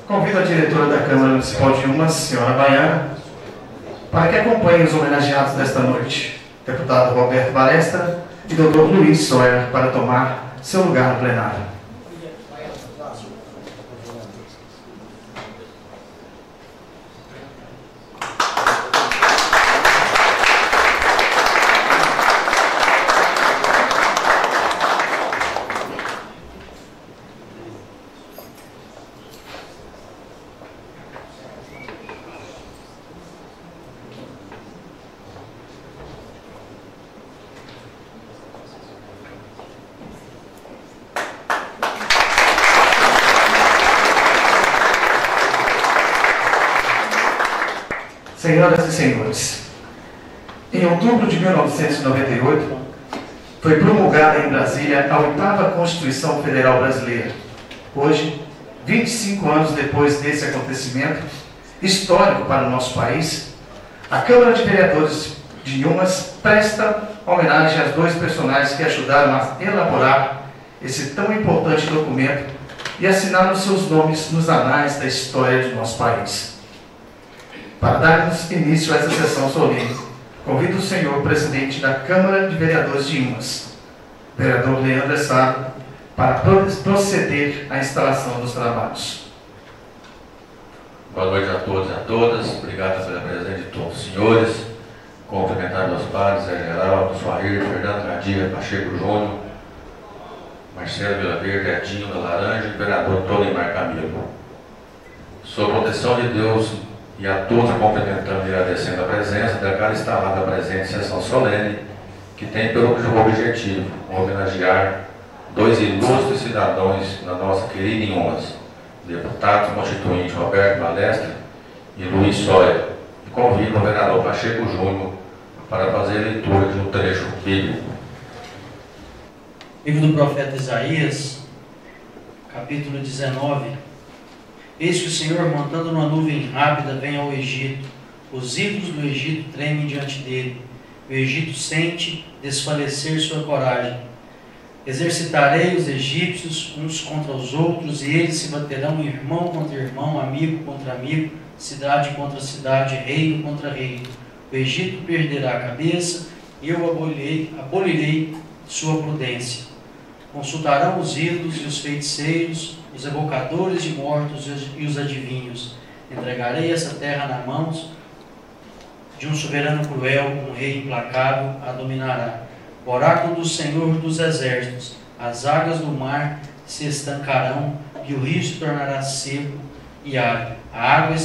Convido a diretora da Câmara Municipal de Umas, senhora Baiana, para que acompanhe os homenageados desta noite, deputado Roberto Balestra e doutor Luiz Soyer, para tomar seu lugar no plenário. Senhoras e senhores, em outubro de 1998, foi promulgada em Brasília a 8ª Constituição Federal Brasileira. Hoje, 25 anos depois desse acontecimento histórico para o nosso país, a Câmara de Vereadores de Umas presta homenagem aos dois personagens que ajudaram a elaborar esse tão importante documento e assinaram seus nomes nos anais da história de nosso país. Para darmos início a essa sessão solene, convido o senhor presidente da Câmara de Vereadores de Umas, vereador Leandro Essado, para proceder à instalação dos trabalhos. Boa noite a todos e a todas. Obrigado pela presença de todos os senhores. Cumprimentar meus pais, Zé Geraldo, Suair, Fernando Gardia, Pacheco Júnior, Marcelo Vila Verde, Edinho da Laranja e vereador Tonimar Camilo. Sob proteção de Deus e a todos cumprimentando e agradecendo a presença, declaro instalada a presente sessão solene, que tem pelo objetivo homenagear dois ilustres cidadãos da nossa querida Umas, deputado constituinte Roberto Balestra e Luiz Soyer, e convido o vereador Pacheco Júnior para fazer a leitura de um trecho bíblico. Livro do profeta Isaías, capítulo 19. Eis que o Senhor, montando numa nuvem rápida, vem ao Egito. Os ídolos do Egito tremem diante dele. O Egito sente desfalecer sua coragem. Exercitarei os egípcios uns contra os outros, e eles se baterão irmão contra irmão, amigo contra amigo, cidade contra cidade, reino contra reino. O Egito perderá a cabeça, e eu abolirei sua prudência. Consultarão os ídolos e os feiticeiros, os evocadores de mortos e os adivinhos. Entregarei essa terra nas mãos de um soberano cruel, um rei implacável a dominará. O oráculo do Senhor dos Exércitos, as águas do mar se estancarão e o rio se tornará seco e árido. A água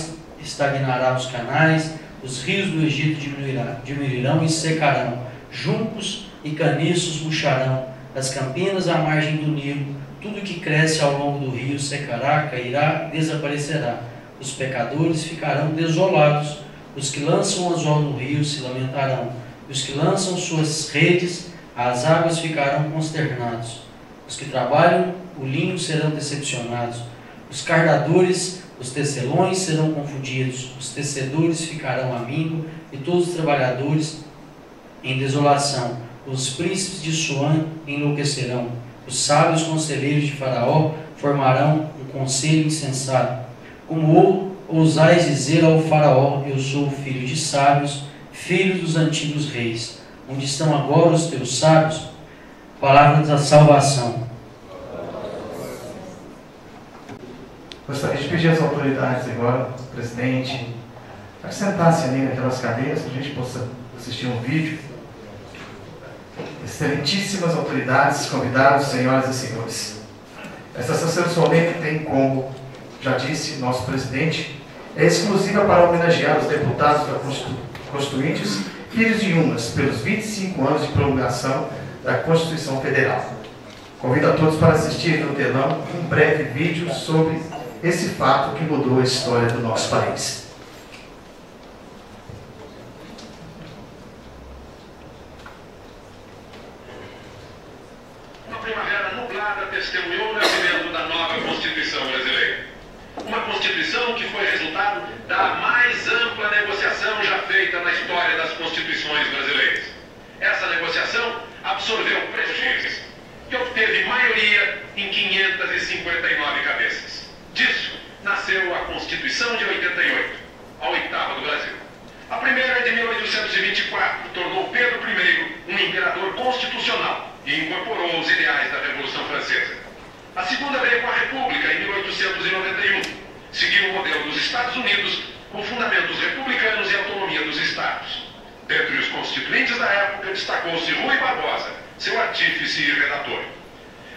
estagnará os canais, os rios do Egito diminuirão e secarão. Juncos e caniços murcharão, as campinas à margem do Nilo. Tudo que cresce ao longo do rio secará, cairá, desaparecerá. Os pecadores ficarão desolados. Os que lançam o anzol no rio se lamentarão. Os que lançam suas redes, as águas ficarão consternados. Os que trabalham o linho serão decepcionados. Os cardadores, os tecelões serão confundidos. Os tecedores ficarão à míngua e todos os trabalhadores em desolação. Os príncipes de Suã enlouquecerão. Os sábios conselheiros de Faraó formarão um conselho insensato. Como ousais dizer ao Faraó, eu sou filho de sábios, filho dos antigos reis. Onde estão agora os teus sábios? Palavra da salvação. Gostaria de pedir às autoridades agora, presidente, para que sentassem ali naquelas cadeiras, para a gente possa assistir um vídeo. Excelentíssimas autoridades, convidados, senhoras e senhores. Esta sessão solene tem, como já disse nosso presidente, é exclusiva para homenagear os deputados da Constituintes, filhos de Umas, pelos 25 anos de promulgação da Constituição Federal. Convido a todos para assistirem no telão um breve vídeo sobre esse fato que mudou a história do nosso país. Testemunhou o nascimento da nova Constituição brasileira. Uma Constituição que foi resultado da mais ampla negociação já feita na história das Constituições brasileiras. Essa negociação absorveu prejuízos e obteve maioria em 559 cabeças. Disso nasceu a imperador constitucional e incorporou os ideais da Revolução Francesa. A segunda veio com a República, em 1891. Seguiu o modelo dos Estados Unidos, com fundamentos republicanos e autonomia dos Estados. Dentre os constituintes da época, destacou-se Rui Barbosa, seu artífice e redator.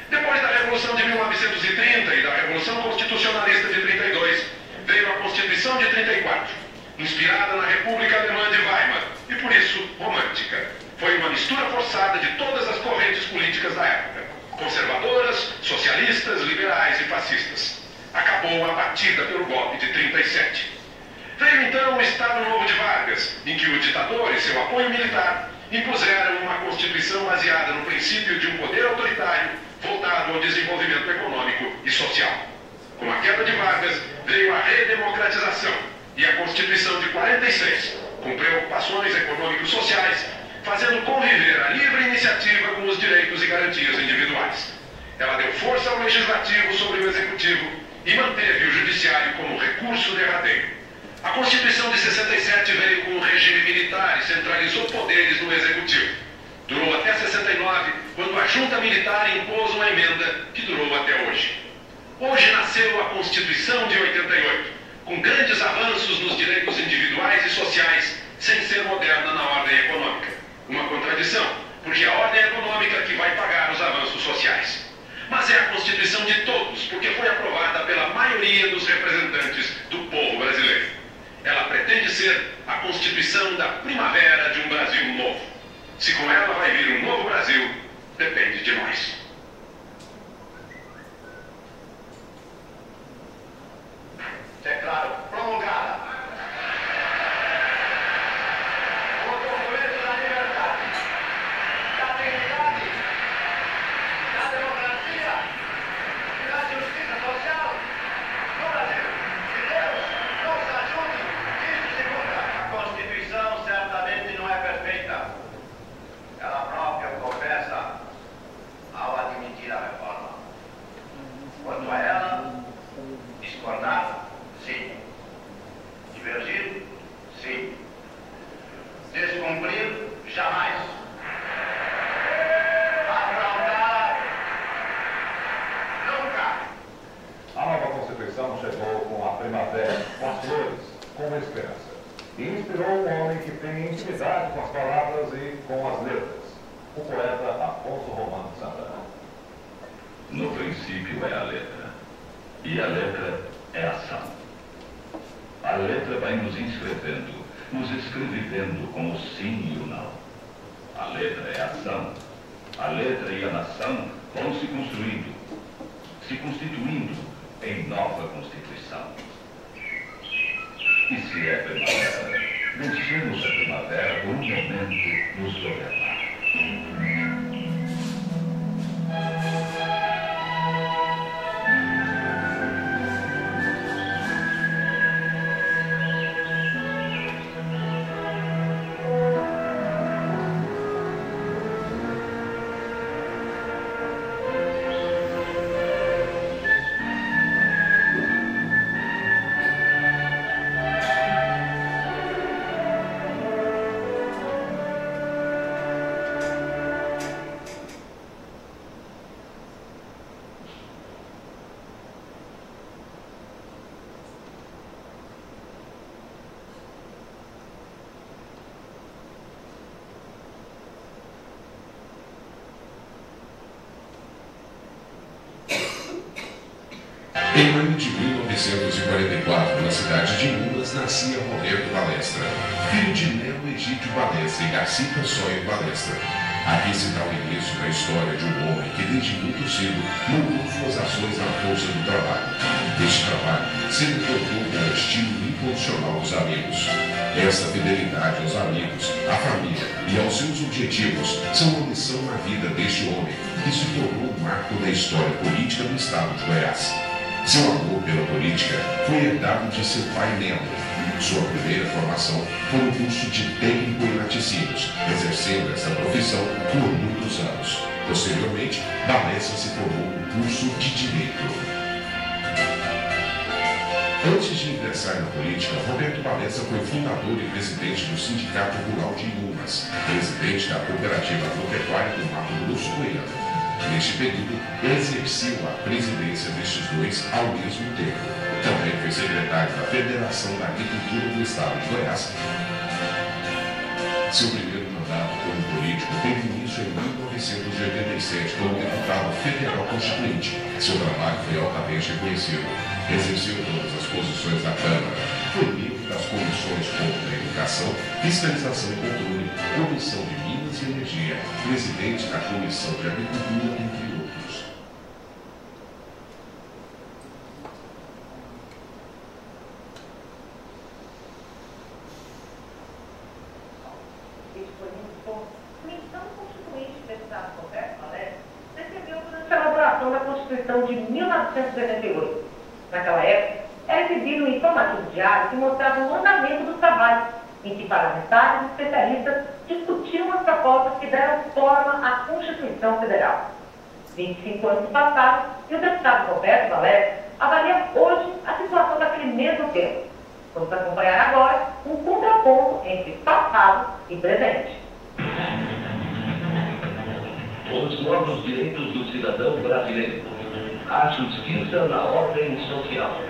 Depois da Revolução de 1930 e da Revolução Constitucionalista de 32, veio a Constituição de 34, inspirada na República Alemã de Weimar e, por isso, romântica. Foi uma mistura forçada de todas as correntes políticas da época, conservadoras, socialistas, liberais e fascistas. Acabou abatida pelo golpe de 37. Veio então o Estado Novo de Vargas, em que o ditador e seu apoio militar impuseram uma Constituição baseada no princípio de um poder autoritário voltado ao desenvolvimento econômico e social. Com a queda de Vargas, veio a redemocratização e a Constituição de 46, com preocupações econômicos-sociais, fazendo conviver a livre iniciativa com os direitos e garantias individuais. Ela deu força ao legislativo sobre o executivo e manteve o judiciário como recurso derradeiro. A Constituição de 67 veio com um regime militar e centralizou poderes no executivo. Durou até 69, quando a junta militar impôs uma emenda que durou até hoje. Hoje nasceu a Constituição de 88, com grandes avanços nos direitos individuais e sociais, sem ser moderna na ordem econômica. Uma contradição, porque é a ordem econômica que vai pagar os avanços sociais. Mas é a Constituição de todos, porque foi aprovada pela maioria dos representantes do povo brasileiro. Ela pretende ser a Constituição da primavera de um Brasil novo. Se com ela vai vir um novo Brasil, depende de nós. Declaro promulgada. O documento da liberdade, da dignidade, da democracia e da justiça social no Brasil. Que Deus nos ajude e se cumpra. A Constituição certamente não é perfeita. Ela própria confessa ao admitir a reforma. Quanto a ela, discordar, sim. Divergir, sim. Descumprir, jamais. Afrontar, nunca. A nova Constituição chegou com a primavera, com as flores, com a esperança. E inspirou um homem que tem intimidade com as palavras e com as letras, o poeta Afonso Romano Santana. No princípio é a letra, e a letra é ação. A letra vai nos inscrevendo, nos escrevendo com o sim e o não. A letra é ação. A letra e a nação vão se construindo, se constituindo em nova Constituição. E se é primavera, deixemos a primavera por um momento nos governar. Em maio de 1944, na cidade de Minas, nascia Roberto Balestra, filho de Nelo Egídio Balestra e Garcia Sonho Balestra. Aqui se dá o início da história de um homem que desde muito cedo mudou suas ações na força do trabalho. Este trabalho se tornou o estilo incondicional dos amigos. Esta fidelidade aos amigos, à família e aos seus objetivos são uma missão na vida deste homem que se tornou um marco da história política do estado de Goiás. Seu amor pela política foi herdado de seu pai Nelo. Sua primeira formação foi no curso de técnico em laticínios, exercendo essa profissão por muitos anos. Posteriormente, Balestra se formou no curso de Direito. Antes de ingressar na política, Roberto Balestra foi fundador e presidente do Sindicato Rural de Inhumas, presidente da Cooperativa Agropecuária do Mato Grosso Goiano. Neste período, ele exerceu a presidência destes dois ao mesmo tempo. Também foi secretário da Federação da Agricultura do Estado de Goiás. Seu primeiro mandato como político teve início em 1987 como deputado federal constituinte. Seu trabalho foi altamente reconhecido. Exerceu todas as posições da Câmara. Foi membro das comissões contra a educação, fiscalização e controle, Comissão de Minas e Energia, presidente da Comissão de Agricultura, entre outros. A elaboração da Constituição de 1988. Naquela época, era exibido um informativo diário que mostrava o andamento do trabalho, em que parlamentares e especialistas discutiam as propostas que deram forma à Constituição Federal. 25 anos passaram e o deputado Roberto Balestra avalia hoje a situação daquele mesmo tempo. Vamos acompanhar agora um contraponto entre passado e presente. Os novos direitos do cidadão brasileiro. A justiça na ordem social.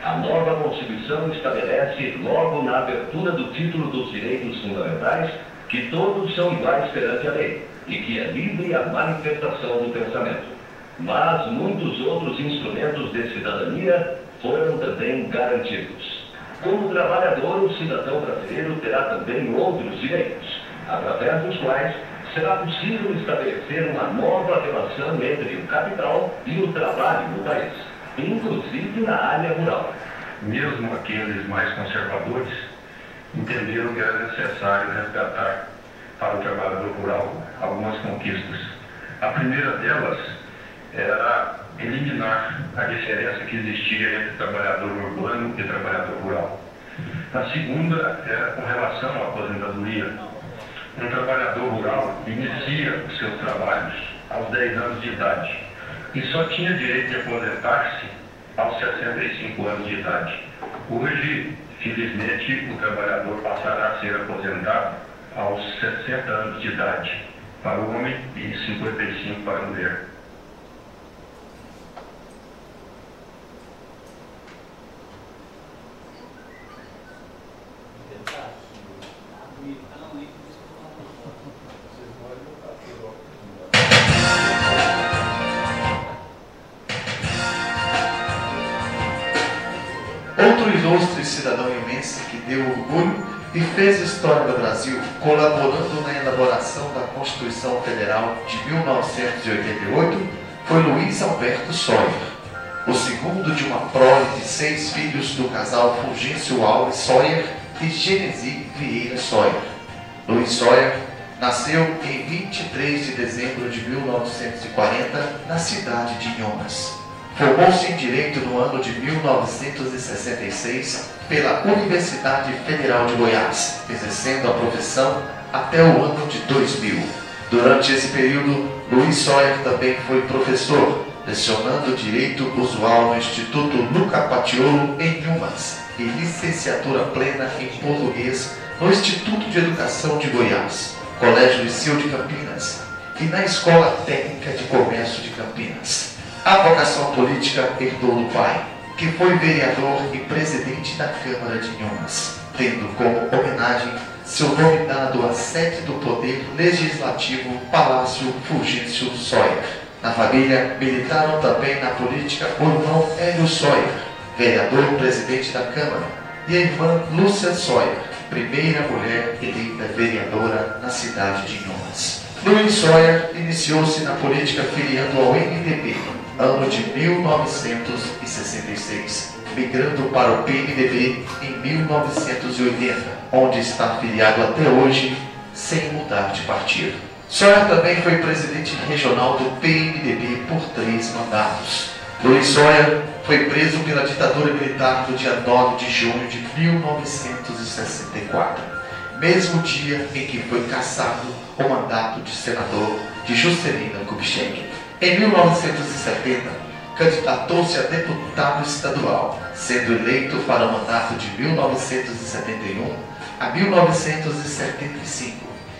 A nova Constituição estabelece, logo na abertura do título dos direitos fundamentais, que todos são iguais perante a lei e que é livre a manifestação do pensamento. Mas muitos outros instrumentos de cidadania foram também garantidos. Como trabalhador, o cidadão brasileiro terá também outros direitos, através dos quais será possível estabelecer uma nova relação entre o capital e o trabalho no país, inclusive na área rural. Mesmo aqueles mais conservadores entenderam que era necessário resgatar para o trabalhador rural algumas conquistas. A primeira delas era eliminar a diferença que existia entre trabalhador urbano e trabalhador rural. A segunda era com relação à aposentadoria. Um trabalhador rural inicia os seus trabalhos aos 10 anos de idade e só tinha direito de aposentar-se aos 65 anos de idade. Hoje, felizmente, o trabalhador passará a ser aposentado aos 60 anos de idade para o homem e 55 para a mulher. Outro ilustre cidadão imenso que deu orgulho e fez história do Brasil, colaborando na elaboração da Constituição Federal de 1988, foi Luiz Alberto Soyer, o segundo de uma prole de 6 filhos do casal Fulgêncio Alves Soyer e Genesi Vieira Soyer. Luiz Soyer nasceu em 23 de dezembro de 1940 na cidade de Inhumas. Formou-se em Direito no ano de 1966 pela Universidade Federal de Goiás, exercendo a profissão até o ano de 2000. Durante esse período, Luiz Soyer também foi professor, lecionando Direito Usual no Instituto Luca Paciolo em Inhumas e licenciatura plena em Português no Instituto de Educação de Goiás, Colégio Liceu de Campinas e na Escola Técnica de Comércio de Campinas. A vocação política herdou do pai, que foi vereador e presidente da Câmara de Inhumas, tendo como homenagem seu nome dado à sede do Poder Legislativo Palácio Fulgêncio Soyer. Na família militaram também na política o irmão Hélio Soyer, vereador presidente da Câmara, e a irmã Lúcia Soyer, primeira mulher eleita vereadora na cidade de Inhumas. Luiz Soyer iniciou-se na política filiando ao MDB, ano de 1966, migrando para o PMDB em 1980, onde está filiado até hoje, sem mudar de partido. Soyer também foi presidente regional do PMDB por 3 mandatos. Luiz Soyer foi preso pela ditadura militar no dia 9 de junho de 1964, mesmo dia em que foi cassado o mandato de senador de Juscelino Kubitschek. Em 1970, candidatou-se a deputado estadual, sendo eleito para o mandato de 1971 a 1975,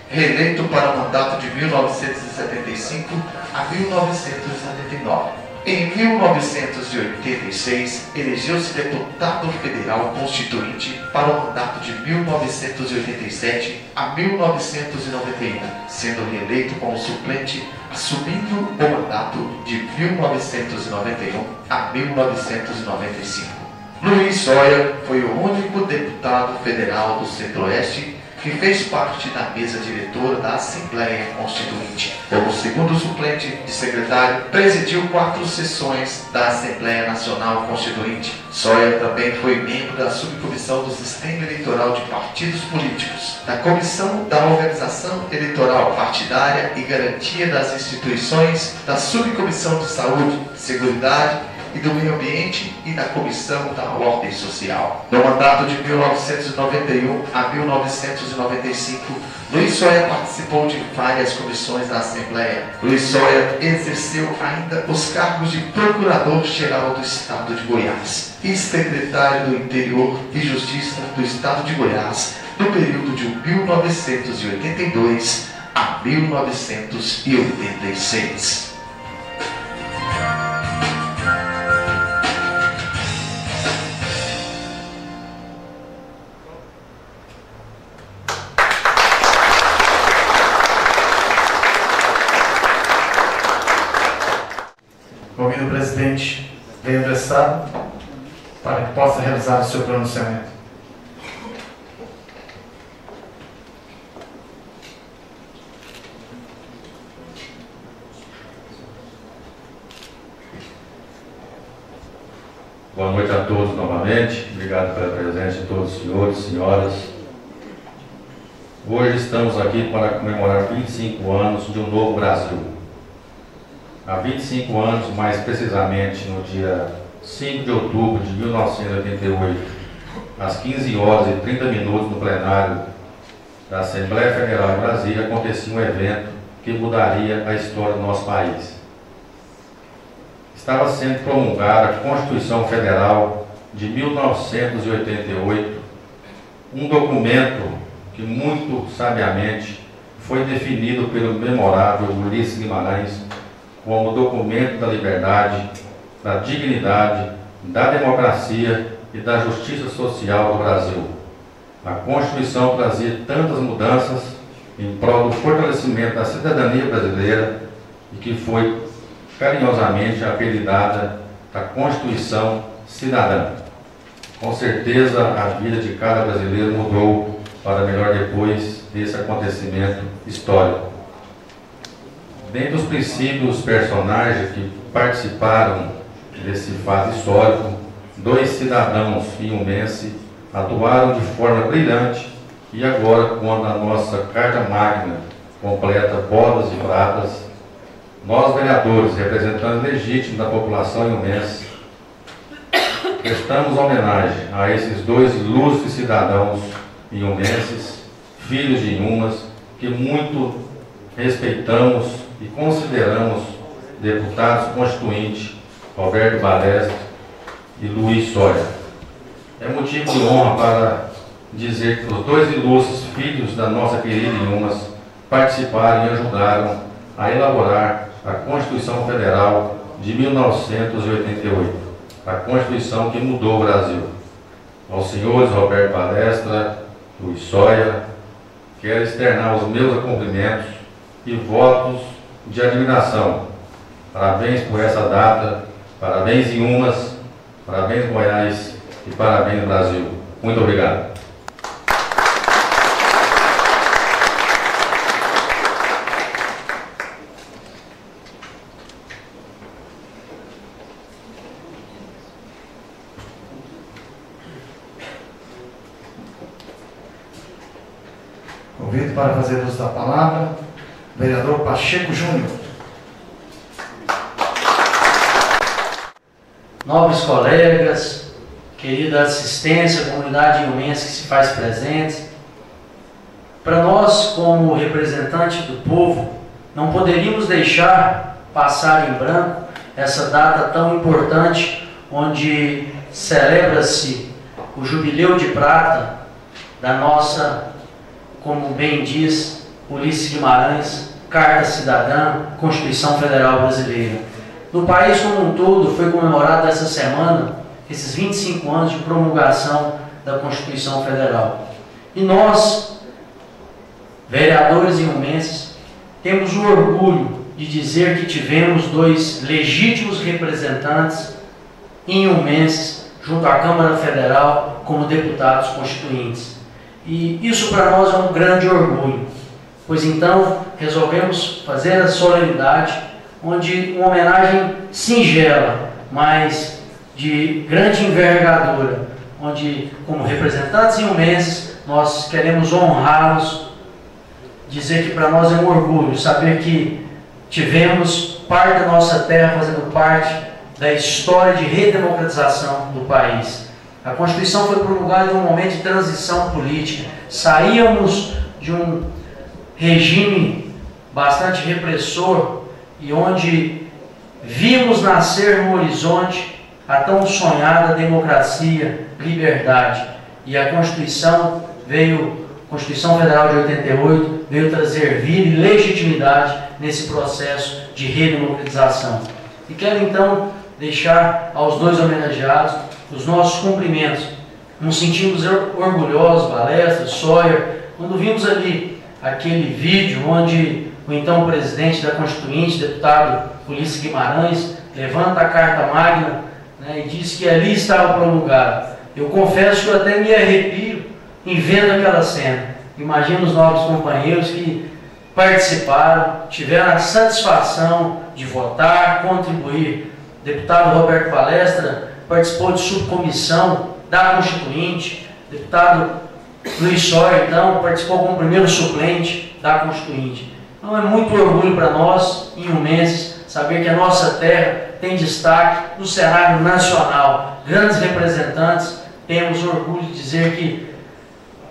reeleito para o mandato de 1975 a 1979. Em 1986, elegeu-se deputado federal constituinte para o mandato de 1987 a 1991, sendo reeleito como suplente, assumindo o mandato de 1991 a 1995. Luiz Soia foi o único deputado federal do Centro-Oeste que fez parte da mesa diretora da Assembleia Constituinte. Como segundo suplente de secretário, presidiu 4 sessões da Assembleia Nacional Constituinte. Soia também foi membro da subcomissão do Sistema Eleitoral de Partidos Políticos, da Comissão da Organização Eleitoral Partidária e Garantia das Instituições, da Subcomissão de Saúde, Seguridade e do Meio Ambiente e da Comissão da Ordem Social. No mandato de 1991 a 1995, Luiz Soia participou de várias comissões da Assembleia. Luiz Soia exerceu ainda os cargos de Procurador-Geral do Estado de Goiás e Secretário do Interior e Justiça do Estado de Goiás no período de 1982 a 1986. Convido o presidente Leandro Estado para que possa realizar o seu pronunciamento. Boa noite a todos novamente. Obrigado pela presença de todos os senhores e senhoras. Hoje estamos aqui para comemorar 25 anos de um novo Brasil. Há 25 anos, mais precisamente no dia 5 de outubro de 1988, às 15 horas e 30 minutos no plenário da Assembleia Federal de Brasília, acontecia um evento que mudaria a história do nosso país. Estava sendo promulgada a Constituição Federal de 1988, um documento que muito sabiamente foi definido pelo memorável Ulisses Guimarães como documento da liberdade, da dignidade, da democracia e da justiça social do Brasil. A Constituição trazia tantas mudanças em prol do fortalecimento da cidadania brasileira e que foi carinhosamente apelidada da Constituição Cidadã. Com certeza a vida de cada brasileiro mudou para melhor depois desse acontecimento histórico. Dentre os princípios personagens que participaram desse fato histórico, 2 cidadãos riumenses atuaram de forma brilhante e agora, quando a nossa Carta Magna completa bodas e pratas, nós, vereadores, representantes legítimos da população riumense, prestamos homenagem a esses 2 ilustres cidadãos riumenses, filhos de Inhumas, que muito respeitamos e consideramos deputados constituintes Roberto Balestra e Luiz Soia. É motivo de honra para dizer que os 2 ilustres filhos da nossa querida Inhumas participaram e ajudaram a elaborar a Constituição Federal de 1988, a Constituição que mudou o Brasil. Aos senhores Roberto Balestra, Luiz Soia, quero externar os meus cumprimentos e votos de admiração. Parabéns por essa data, parabéns Inhumas, parabéns Goiás e parabéns Brasil. Muito obrigado. Convido para fazer uso da palavra o vereador Pacheco Júnior. Nobres colegas, querida assistência, comunidade iumense que se faz presente, para nós, como representante do povo, não poderíamos deixar passar em branco essa data tão importante, onde celebra-se o Jubileu de Prata da nossa, como bem diz Ulisses Guimarães, Carta Cidadã, Constituição Federal Brasileira. No país como um todo foi comemorado essa semana esses 25 anos de promulgação da Constituição Federal. E nós, vereadores inhumenses, temos o orgulho de dizer que tivemos 2 legítimos representantes inhumenses junto à Câmara Federal como deputados constituintes. E isso para nós é um grande orgulho, pois então resolvemos fazer a solenidade, onde uma homenagem singela, mas de grande envergadura, onde como representantes inhumenses nós queremos honrá-los, dizer que para nós é um orgulho saber que tivemos parte da nossa terra fazendo parte da história de redemocratização do país. A Constituição foi promulgada em um momento de transição política. Saíamos de um regime bastante repressor e onde vimos nascer no horizonte a tão sonhada democracia, liberdade. E a Constituição Constituição Federal de 88, veio trazer vida e legitimidade nesse processo de redemocratização. E quero então deixar aos 2 homenageados os nossos cumprimentos. Nos sentimos orgulhosos, Balestra, Sawyer, quando vimos ali aquele vídeo onde o então presidente da Constituinte, deputado Ulisses Guimarães, levanta a Carta Magna, né, e diz que ali estava promulgado. Eu confesso que eu até me arrepio em vendo aquela cena. Imagino os novos companheiros que participaram, tiveram a satisfação de votar, contribuir. O deputado Roberto Balestra participou de subcomissão da Constituinte, o deputado Luiz Sawyer, então, participou como primeiro suplente da Constituinte. Então é muito orgulho para nós, inhumenses, saber que a nossa terra tem destaque no cenário nacional. Grandes representantes, temos orgulho de dizer que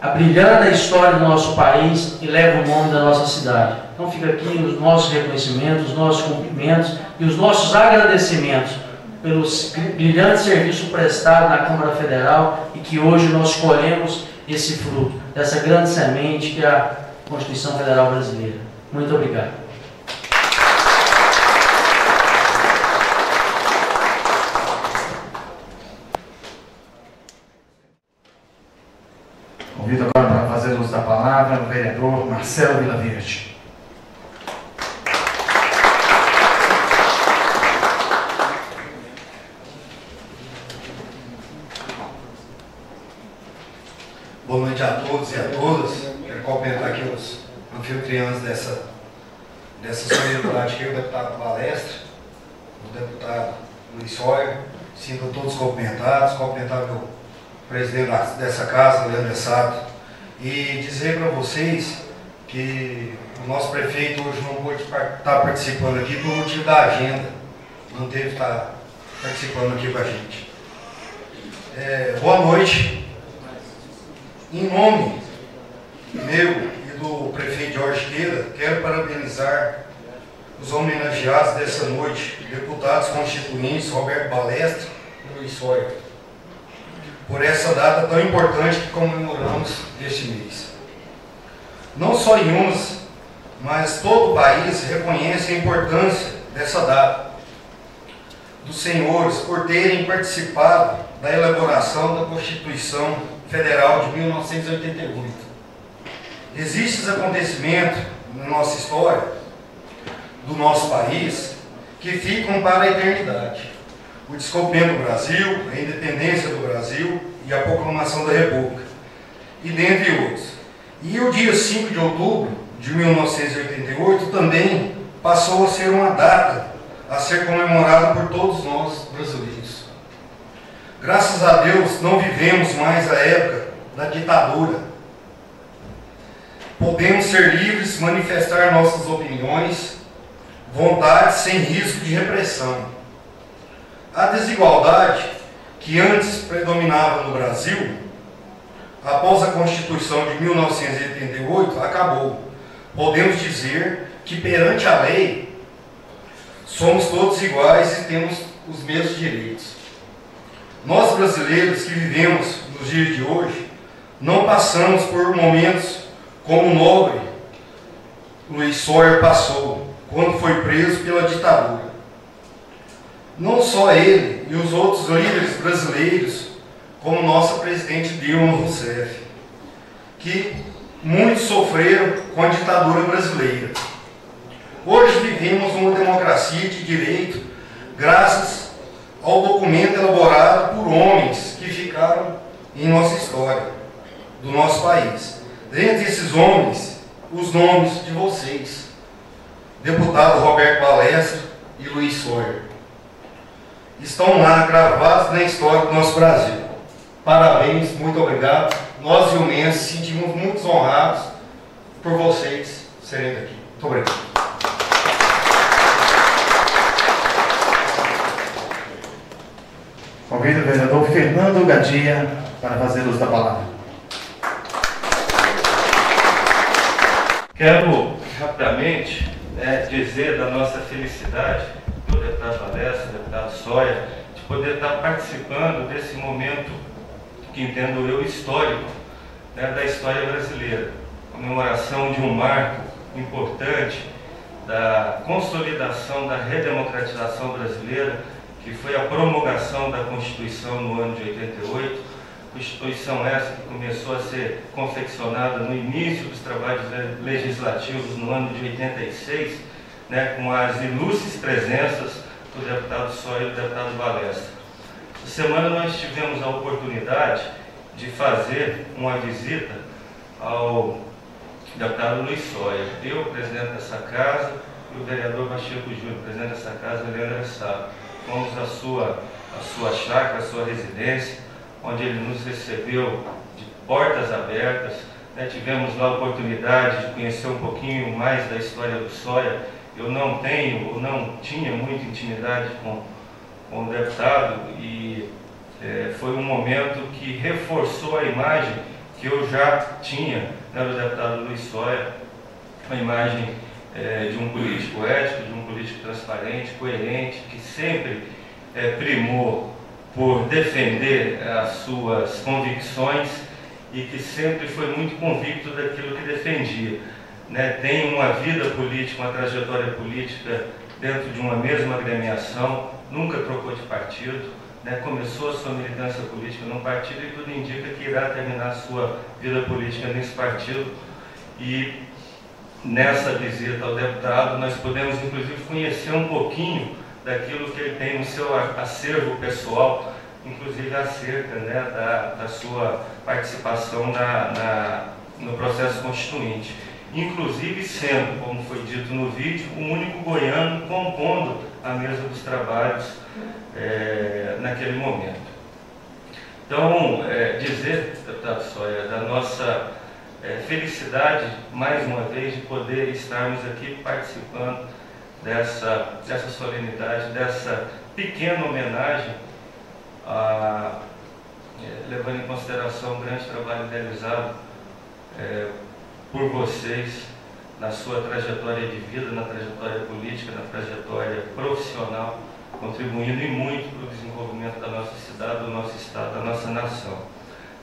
abrilhanta a história do nosso país e leva o nome da nossa cidade. Então fica aqui os nossos reconhecimentos, os nossos cumprimentos e os nossos agradecimentos pelo brilhante serviço prestado na Câmara Federal e que hoje nós colhemos esse fruto, dessa grande semente que é a Constituição Federal Brasileira. Muito obrigado. Convido agora para fazer uso da palavra o vereador Marcelo Vilaverde. Boa noite a todos e a todas. Quero cumprimentar aqui os anfitriões dessa solenidade aqui, o deputado Balestra, o deputado Luiz Sawyer. Sinto todos cumprimentados, cumprimentar meu presidente dessa casa, Leandro Sato, e dizer para vocês que o nosso prefeito hoje não pôde estar participando aqui por motivo da agenda, não teve que estar participando aqui com a gente. Boa noite. Em nome meu e do prefeito Jorge Queira, quero parabenizar os homenageados dessa noite, deputados constituintes Roberto Balestra e Luiz Sawyer, por essa data tão importante que comemoramos este mês. Não só Inhumas, mas todo o país reconhece a importância dessa data, dos senhores por terem participado da elaboração da Constituição Federal de 1988. Existe esse acontecimento na nossa história, do nosso país, que ficam para a eternidade. O descobrimento do Brasil, a independência do Brasil e a proclamação da República, e dentre outros. E o dia 5 de outubro de 1988 também passou a ser uma data a ser comemorada por todos nós brasileiros. Graças a Deus não vivemos mais a época da ditadura. Podemos ser livres, manifestar nossas opiniões, vontades sem risco de repressão. A desigualdade que antes predominava no Brasil, após a Constituição de 1988, acabou. Podemos dizer que perante a lei, somos todos iguais e temos os mesmos direitos. Nós brasileiros que vivemos nos dias de hoje, não passamos por momentos como o nobre Luiz Sawyer passou, quando foi preso pela ditadura. Não só ele e os outros líderes brasileiros, como nossa presidente Dilma Rousseff, que muitos sofreram com a ditadura brasileira. Hoje vivemos uma democracia de direito graças ao documento elaborado por homens que ficaram em nossa história, do nosso país. Dentre esses homens, os nomes de vocês, deputado Roberto Balestra e Luiz Sawyer, estão lá gravados na história do nosso Brasil. Parabéns, muito obrigado. Nós, ilmenses, sentimos muito honrados por vocês serem daqui. Muito obrigado. Convido o vereador Fernando Gadia para fazer uso da palavra. Quero rapidamente dizer da nossa felicidade, do deputado Balestra, do deputado Sawyer, de poder estar participando desse momento que entendo eu histórico, da história brasileira. Comemoração de um marco importante da consolidação da redemocratização brasileira, que foi a promulgação da Constituição no ano de 88, Constituição essa que começou a ser confeccionada no início dos trabalhos legislativos no ano de 86, com as ilustres presenças do deputado Sawyer e do deputado Balestra. Essa semana nós tivemos a oportunidade de fazer uma visita ao deputado Luiz Sawyer. Eu, presidente dessa casa, e o vereador Pacheco Júnior, presidente dessa casa, Leandro Aressado. Fomos à sua chácara, à sua residência, onde ele nos recebeu de portas abertas. Tivemos lá a oportunidade de conhecer um pouquinho mais da história do Sawyer. Eu não tinha muita intimidade com o deputado e foi um momento que reforçou a imagem que eu já tinha do deputado Luiz Sawyer, uma imagem de um político ético, de um político transparente, coerente, que sempre primou por defender as suas convicções e que sempre foi muito convicto daquilo que defendia. Tem uma vida política, uma trajetória política dentro de uma mesma agremiação, nunca trocou de partido, começou a sua militância política num partido e tudo indica que irá terminar a sua vida política nesse partido. E nessa visita ao deputado nós podemos inclusive conhecer um pouquinho daquilo que ele tem no seu acervo pessoal, inclusive acerca da sua participação no processo constituinte. Inclusive sendo, como foi dito no vídeo, o único goiano compondo a mesa dos trabalhos naquele momento. Então, dizer, deputado Sawyer, da nossa felicidade, mais uma vez, de poder estarmos aqui participando dessa solenidade, dessa pequena homenagem, levando em consideração o grande trabalho realizado por vocês na sua trajetória de vida, na trajetória política, na trajetória profissional, contribuindo e muito para o desenvolvimento da nossa cidade, do nosso estado, da nossa nação.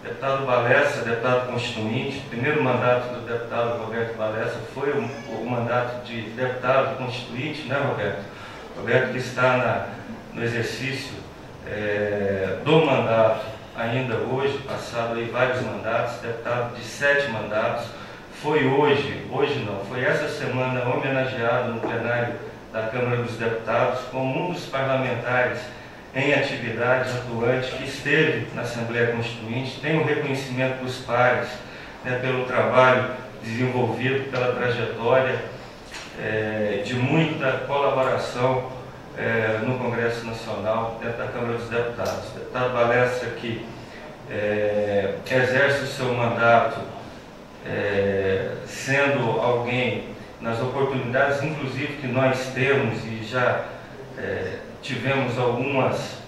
Deputado Balestra, deputado constituinte, o primeiro mandato do deputado Roberto Balestra foi o mandato de deputado constituinte, Roberto? Roberto que está no exercício do mandato ainda hoje, passado aí vários mandatos, deputado de 7 mandatos, foi foi essa semana homenageado no plenário da Câmara dos Deputados como um dos parlamentares em atividade atuante que esteve na Assembleia Constituinte, tem o reconhecimento dos pares pelo trabalho desenvolvido, pela trajetória de muita colaboração no Congresso Nacional, dentro da Câmara dos Deputados. O deputado Balestra que exerce o seu mandato sendo alguém, nas oportunidades inclusive que nós temos e já tivemos algumas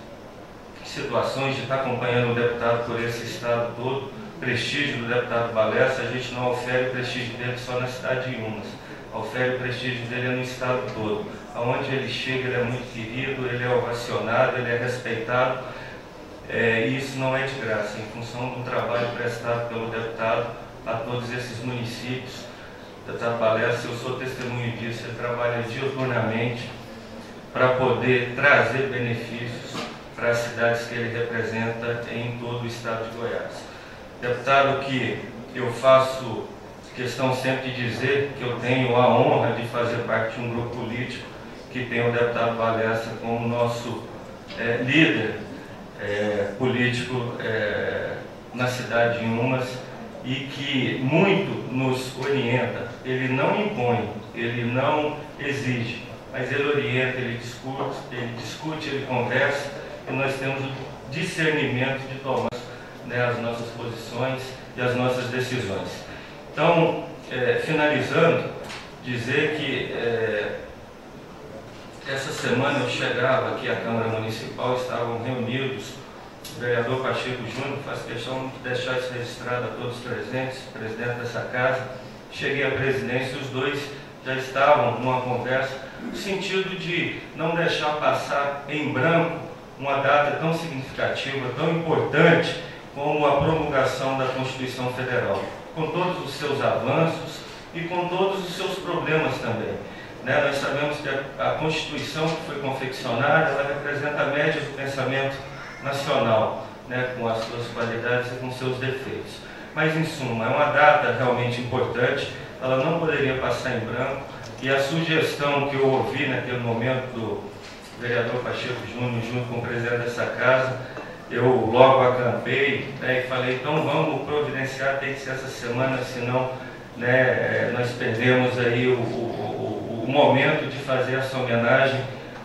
situações de estar acompanhando o deputado por esse estado todo, prestígio do deputado Balestra, a gente não ofere o prestígio dele só na cidade de Umas. Alfério, o prestígio dele é no estado todo. Aonde ele chega, ele é muito querido, ele é ovacionado, ele é respeitado. E isso não é de graça, em função do trabalho prestado pelo deputado a todos esses municípios. O deputado Balestra, eu sou testemunho disso, ele trabalha diuturnamente para poder trazer benefícios para as cidades que ele representa em todo o estado de Goiás. Deputado, que eu faço questão sempre de dizer que eu tenho a honra de fazer parte de um grupo político que tem o deputado Balestra como nosso líder político na cidade de Inhumas, e que muito nos orienta. Ele não impõe, ele não exige, mas ele orienta, ele discute, ele conversa, e nós temos o discernimento de tomar as nossas posições e as nossas decisões. Então, finalizando, dizer que essa semana eu chegava aqui à Câmara Municipal, estavam reunidos o vereador Pacheco Júnior, faço questão de deixar isso registrado a todos os presentes, presidente dessa casa. Cheguei à presidência e os dois já estavam numa conversa no sentido de não deixar passar em branco uma data tão significativa, tão importante como a promulgação da Constituição Federal, com todos os seus avanços e com todos os seus problemas também. Nós sabemos que a Constituição que foi confeccionada, ela representa a média do pensamento nacional, com as suas qualidades e com seus defeitos. Mas, em suma, é uma data realmente importante, ela não poderia passar em branco, e a sugestão que eu ouvi naquele momento do vereador Pacheco Júnior, junto com o presidente dessa casa, eu logo acampei e falei, então vamos providenciar, tem que ser essa semana, senão nós perdemos aí o momento de fazer essa homenagem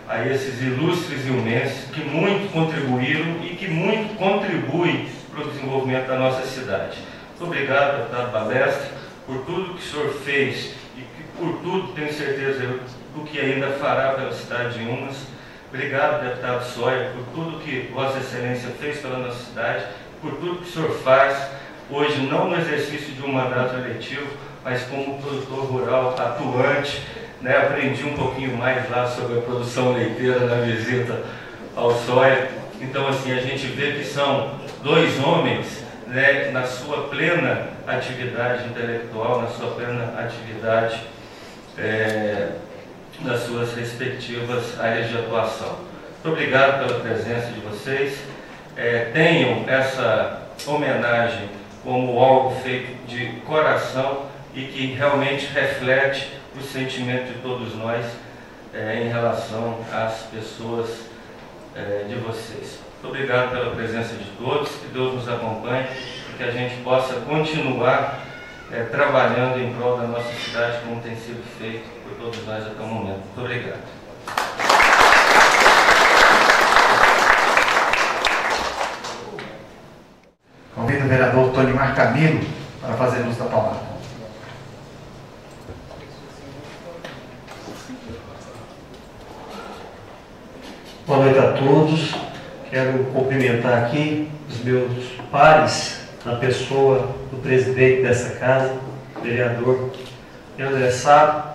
a esses ilustres ilmenses que muito contribuíram e que muito contribuem para o desenvolvimento da nossa cidade. Muito obrigado, deputado Balestra, por tudo que o senhor fez e por tudo, tenho certeza, do que ainda fará pela cidade de Inhumas. Obrigado, deputado Soia, por tudo que Vossa Excelência fez pela nossa cidade, por tudo que o senhor faz, hoje não no exercício de um mandato eletivo, mas como produtor rural atuante. Aprendi um pouquinho mais lá sobre a produção leiteira na visita ao Soia. Então, assim, a gente vê que são dois homens, na sua plena atividade intelectual, na sua plena atividade nas suas respectivas áreas de atuação. Muito obrigado pela presença de vocês. Tenham essa homenagem como algo feito de coração e que realmente reflete o sentimento de todos nós em relação às pessoas de vocês. Muito obrigado pela presença de todos, que Deus nos acompanhe e que a gente possa continuar trabalhando em prol da nossa cidade, como tem sido feito por todos nós até o momento. Muito obrigado. Convido o vereador Tonimar Camilo para fazer uso da palavra. Boa noite a todos. Quero cumprimentar aqui os meus pares, na pessoa do presidente dessa casa, o vereador André Sá.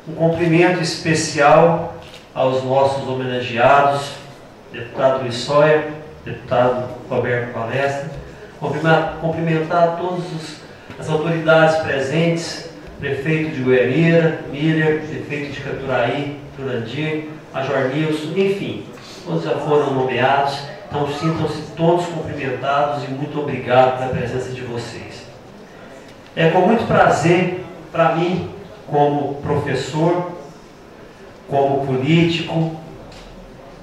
Um cumprimento especial aos nossos homenageados, deputado Luiz Soia, deputado Roberto Balestra. Cumprimentar todas as autoridades presentes, prefeito de Goiânia, Miller, prefeito de Caturaí, Jurandir, Major Nilson, enfim, todos já foram nomeados, então sintam-se todos cumprimentados e muito obrigado pela presença de vocês. É com muito prazer para mim, como professor, como político,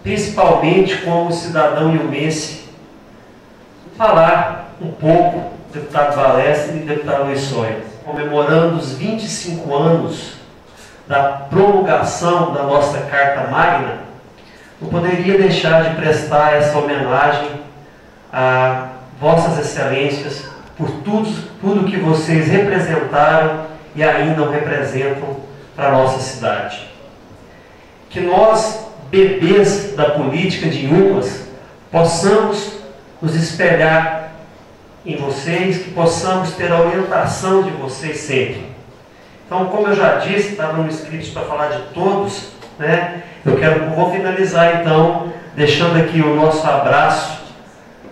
principalmente como cidadão ilmense, falar um pouco do deputado Balestra e do deputado Luiz Soia, comemorando os 25 anos da promulgação da nossa Carta Magna. Não poderia deixar de prestar essa homenagem a Vossas Excelências por tudo que vocês representaram e ainda representam para a nossa cidade. Que nós, bebês da política de Inhumas, possamos nos espelhar em vocês, que possamos ter a orientação de vocês sempre. Então, como eu já disse, estava no script para falar de todos, né? Vou finalizar então, deixando aqui o nosso abraço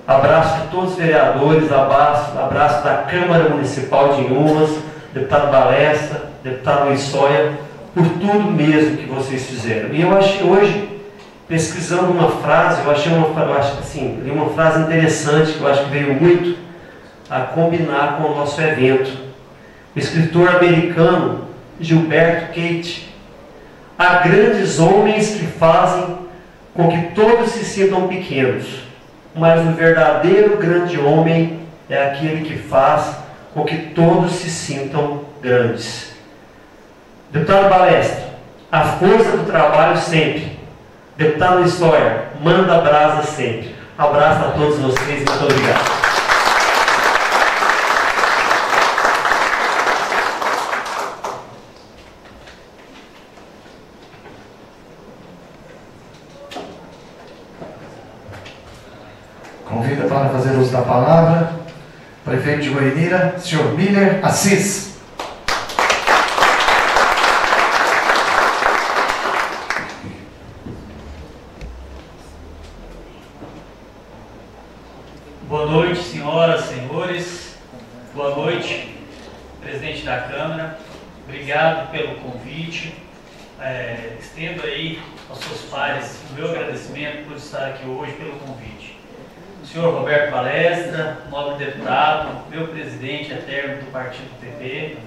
de todos os vereadores, abraço da Câmara Municipal de Inhumas, deputado Balestra, deputado Luiz Soia, por tudo mesmo que vocês fizeram. E eu achei hoje, pesquisando uma frase, eu achei uma frase interessante, que eu acho que veio muito a combinar com o nosso evento. O escritor americano Gilberto Keith: há grandes homens que fazem com que todos se sintam pequenos, mas o verdadeiro grande homem é aquele que faz com que todos se sintam grandes. Deputado Balestra, a força do trabalho sempre. Deputado Luiz Soia, manda a brasa sempre. Abraço a todos vocês e muito obrigado. Convida para fazer uso da palavra o prefeito de Goianira, senhor Miller Assis. Boa noite, senhoras, senhores. Boa noite, presidente da Câmara. Obrigado pelo convite. Estendo aí aos seus pares o meu agradecimento por estar aqui hoje, pelo convite. O senhor Roberto Balestra, nobre deputado, meu presidente eterno do partido PP,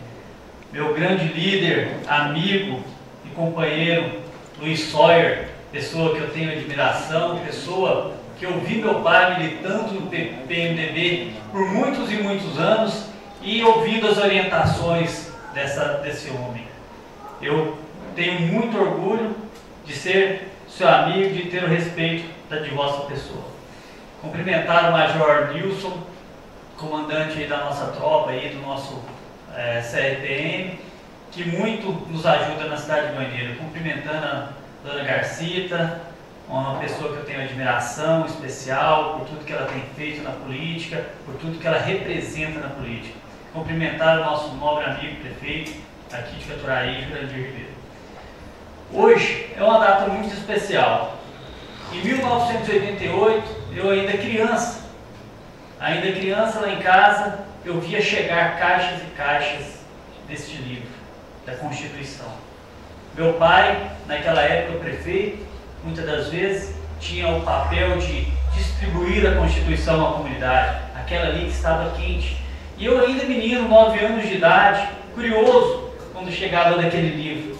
meu grande líder, amigo e companheiro Luiz Soia, pessoa que eu tenho admiração, pessoa que eu vi meu pai militando no PMDB por muitos e muitos anos e ouvindo as orientações desse homem. Eu tenho muito orgulho de ser seu amigo, de ter o respeito de vossa pessoa. Cumprimentar o Major Nilson, comandante aí da nossa tropa, aí, do nosso CRPM, que muito nos ajuda na cidade de Goianira. Cumprimentando a dona Garcita, uma pessoa que eu tenho admiração especial por tudo que ela tem feito na política, por tudo que ela representa na política. Cumprimentar o nosso nobre amigo prefeito aqui de Caturaí, Jurandir Ribeiro. Hoje é uma data muito especial. Em 1988, eu ainda criança lá em casa, eu via chegar caixas e caixas deste livro, da Constituição. Meu pai, naquela época prefeito, muitas das vezes tinha o papel de distribuir a Constituição à comunidade, aquela ali que estava quente. E eu ainda menino, 9 anos de idade, curioso, quando chegava daquele livro.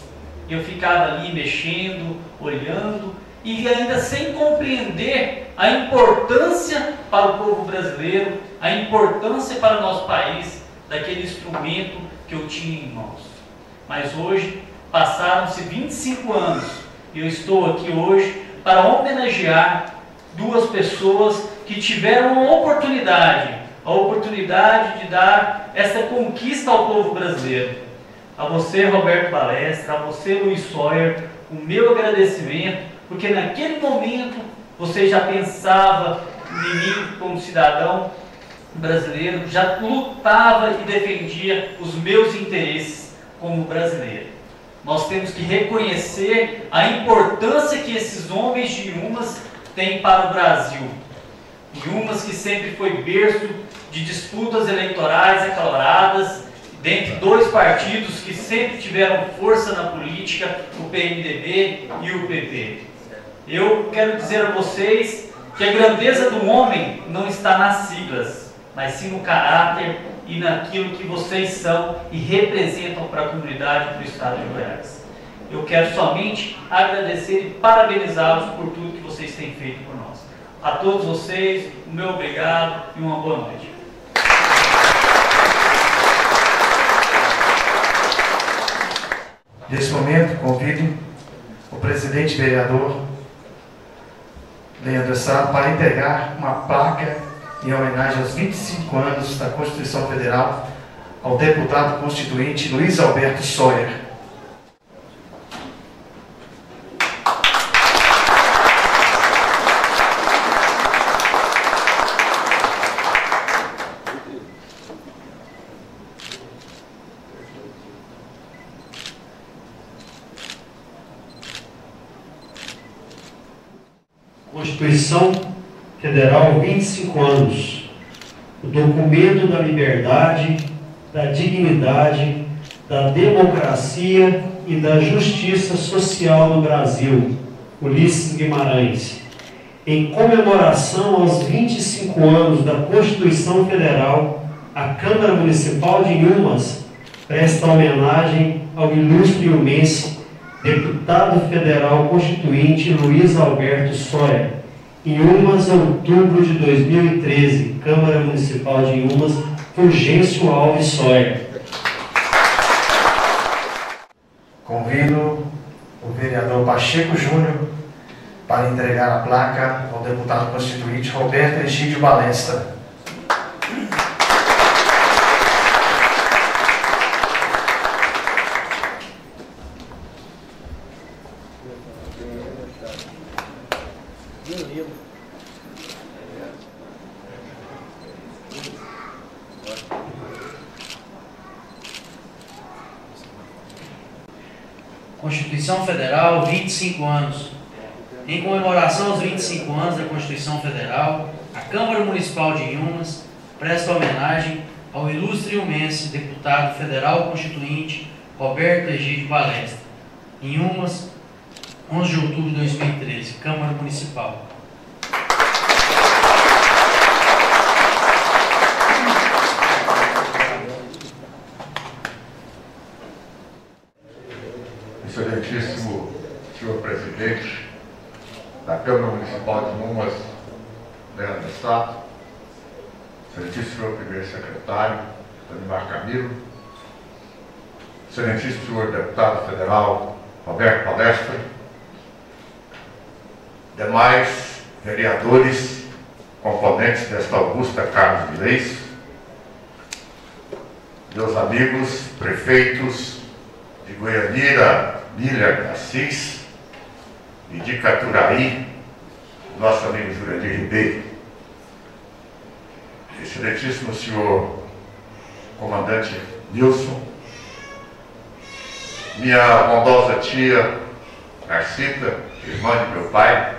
Eu ficava ali mexendo, olhando, e ainda sem compreender a importância para o povo brasileiro, a importância para o nosso país, daquele instrumento que eu tinha em mãos. Mas hoje, passaram-se 25 anos, e eu estou aqui hoje para homenagear duas pessoas que tiveram a oportunidade de dar essa conquista ao povo brasileiro. A você, Roberto Balestra, a você, Luiz Soia, o meu agradecimento, porque naquele momento você já pensava em mim como cidadão brasileiro, já lutava e defendia os meus interesses como brasileiro. Nós temos que reconhecer a importância que esses homens de Inhumas têm para o Brasil. Inhumas que sempre foi berço de disputas eleitorais acaloradas, dentre dois partidos que sempre tiveram força na política, o PMDB e o PP. Eu quero dizer a vocês que a grandeza do homem não está nas siglas, mas sim no caráter e naquilo que vocês são e representam para a comunidade e para o estado de Goiás. Eu quero somente agradecer e parabenizá-los por tudo que vocês têm feito por nós. A todos vocês, o meu obrigado e uma boa noite. Nesse momento, convido o presidente vereador Leandro Sá para entregar uma placa em homenagem aos 25 anos da Constituição Federal ao deputado constituinte Luiz Alberto Soia. Constituição Federal 25 anos. O documento da liberdade, da dignidade, da democracia e da justiça social no Brasil, Ulisses Guimarães. Em comemoração aos 25 anos da Constituição Federal, a Câmara Municipal de Inhumas presta homenagem ao ilustre iumense, deputado federal constituinte Luiz Alberto Soia. Inhumas, outubro de 2013, Câmara Municipal de Inhumas, Fulgêncio Alves Soia. Convido o vereador Pacheco Júnior para entregar a placa ao deputado constituinte Roberto Egídio Balestra. Constituição Federal, 25 anos. Em comemoração aos 25 anos da Constituição Federal, a Câmara Municipal de Inhumas presta homenagem ao ilustre iumense, deputado federal constituinte Roberto Egídio Balestra. Inhumas, 11 de outubro de 2013, Câmara Municipal. Excelentíssimo senhor presidente da Câmara Municipal de Inhumas, Leandro Sato, excelentíssimo senhor primeiro secretário, Danimar Camilo, excelentíssimo senhor deputado federal Roberto Balestra, demais vereadores, componentes desta augusta Casa de Leis, meus amigos prefeitos de Goianira, Milha, Assis e de Caturaí, nosso amigo Jurandir Ribeiro, excelentíssimo senhor comandante Nilson, minha bondosa tia Narcita, irmã de meu pai,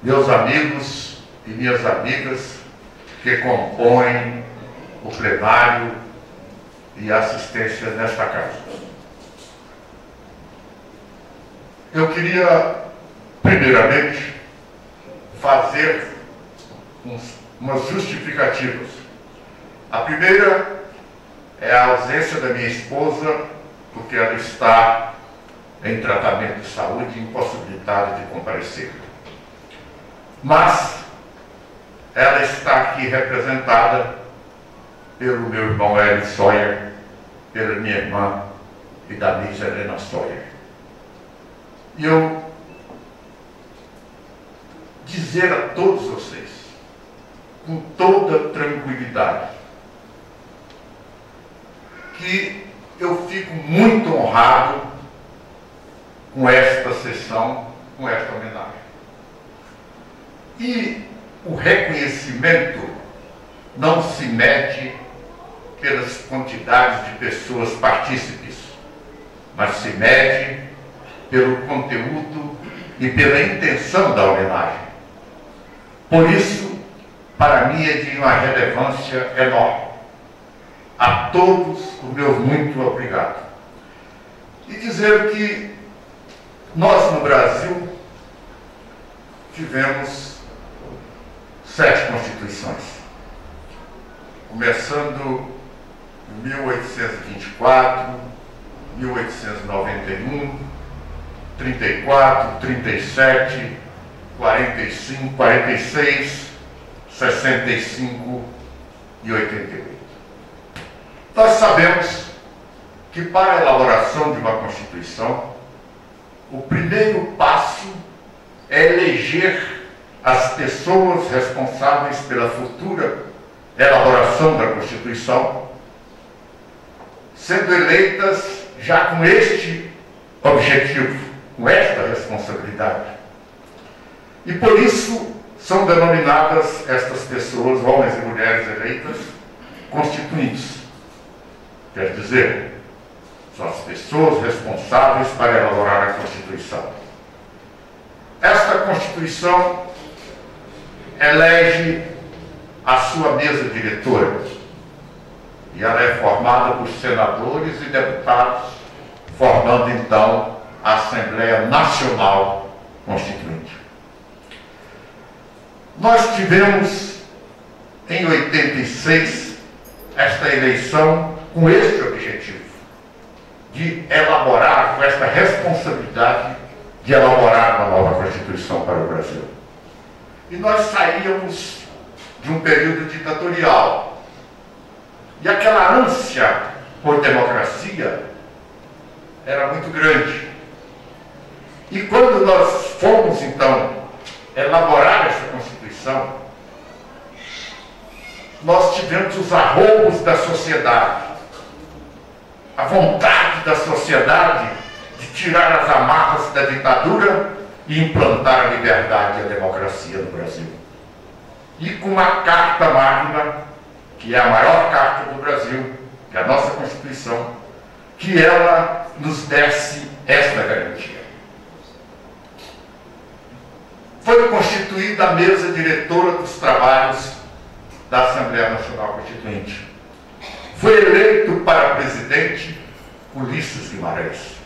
meus amigos e minhas amigas que compõem o plenário e a assistência nesta casa. Eu queria, primeiramente, fazer umas justificativas. A primeira é a ausência da minha esposa, porque ela está em tratamento de saúde e impossibilitada de comparecer. Mas ela está aqui representada pelo meu irmão Hélio Soia, pela minha irmã e da Miss Helena Soia. E eu dizer a todos vocês, com toda tranquilidade, que eu fico muito honrado com esta sessão, com esta homenagem. E o reconhecimento não se mede pelas quantidades de pessoas partícipes, mas se mede pelo conteúdo e pela intenção da homenagem. Por isso, para mim é de uma relevância enorme. A todos o meu muito obrigado. E dizer que nós no Brasil tivemos 7 constituições. Começando em 1824, 1891, 34, 37, 45, 46, 65 e 88. Nós sabemos que para a elaboração de uma Constituição, o primeiro passo é eleger as pessoas responsáveis pela futura elaboração da Constituição, sendo eleitas já com este objetivo, com esta responsabilidade. E por isso são denominadas estas pessoas, homens e mulheres eleitas, constituintes. Quer dizer, São as pessoas responsáveis para elaborar a Constituição. Esta Constituição elege a sua mesa diretora. E ela é formada por senadores e deputados, formando então a Assembleia Nacional Constituinte. Nós tivemos, em 86, esta eleição com este objetivo, de elaborar, com esta responsabilidade de elaborar uma nova Constituição para o Brasil. E nós saíamos de um período ditatorial. E aquela ânsia por democracia era muito grande. E quando nós fomos, então, elaborar essa Constituição, nós tivemos os arroubos da sociedade, a vontade da sociedade de tirar as amarras da ditadura e implantar a liberdade e a democracia no Brasil. E com uma Carta Magna, que é a maior carta do Brasil, que é a nossa Constituição, que ela nos desse esta garantia. Foi constituída a mesa diretora dos trabalhos da Assembleia Nacional Constituinte. Foi eleito para presidente Ulisses Guimarães,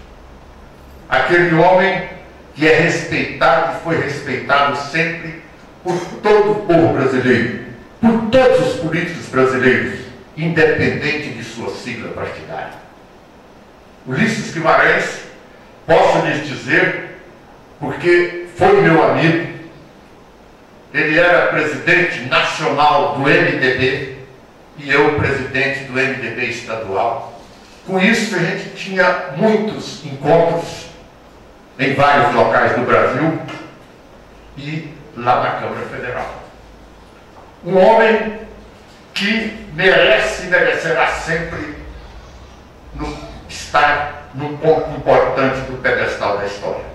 aquele homem que é respeitado e foi respeitado sempre por todo o povo brasileiro, por todos os políticos brasileiros, independente de sua sigla partidária. Ulisses Guimarães, posso lhes dizer, porque foi meu amigo, ele era presidente nacional do MDB e eu presidente do MDB estadual. Com isso, a gente tinha muitos encontros em vários locais do Brasil e lá na Câmara Federal. Um homem que merecerá sempre estar num ponto importante do pedestal da história.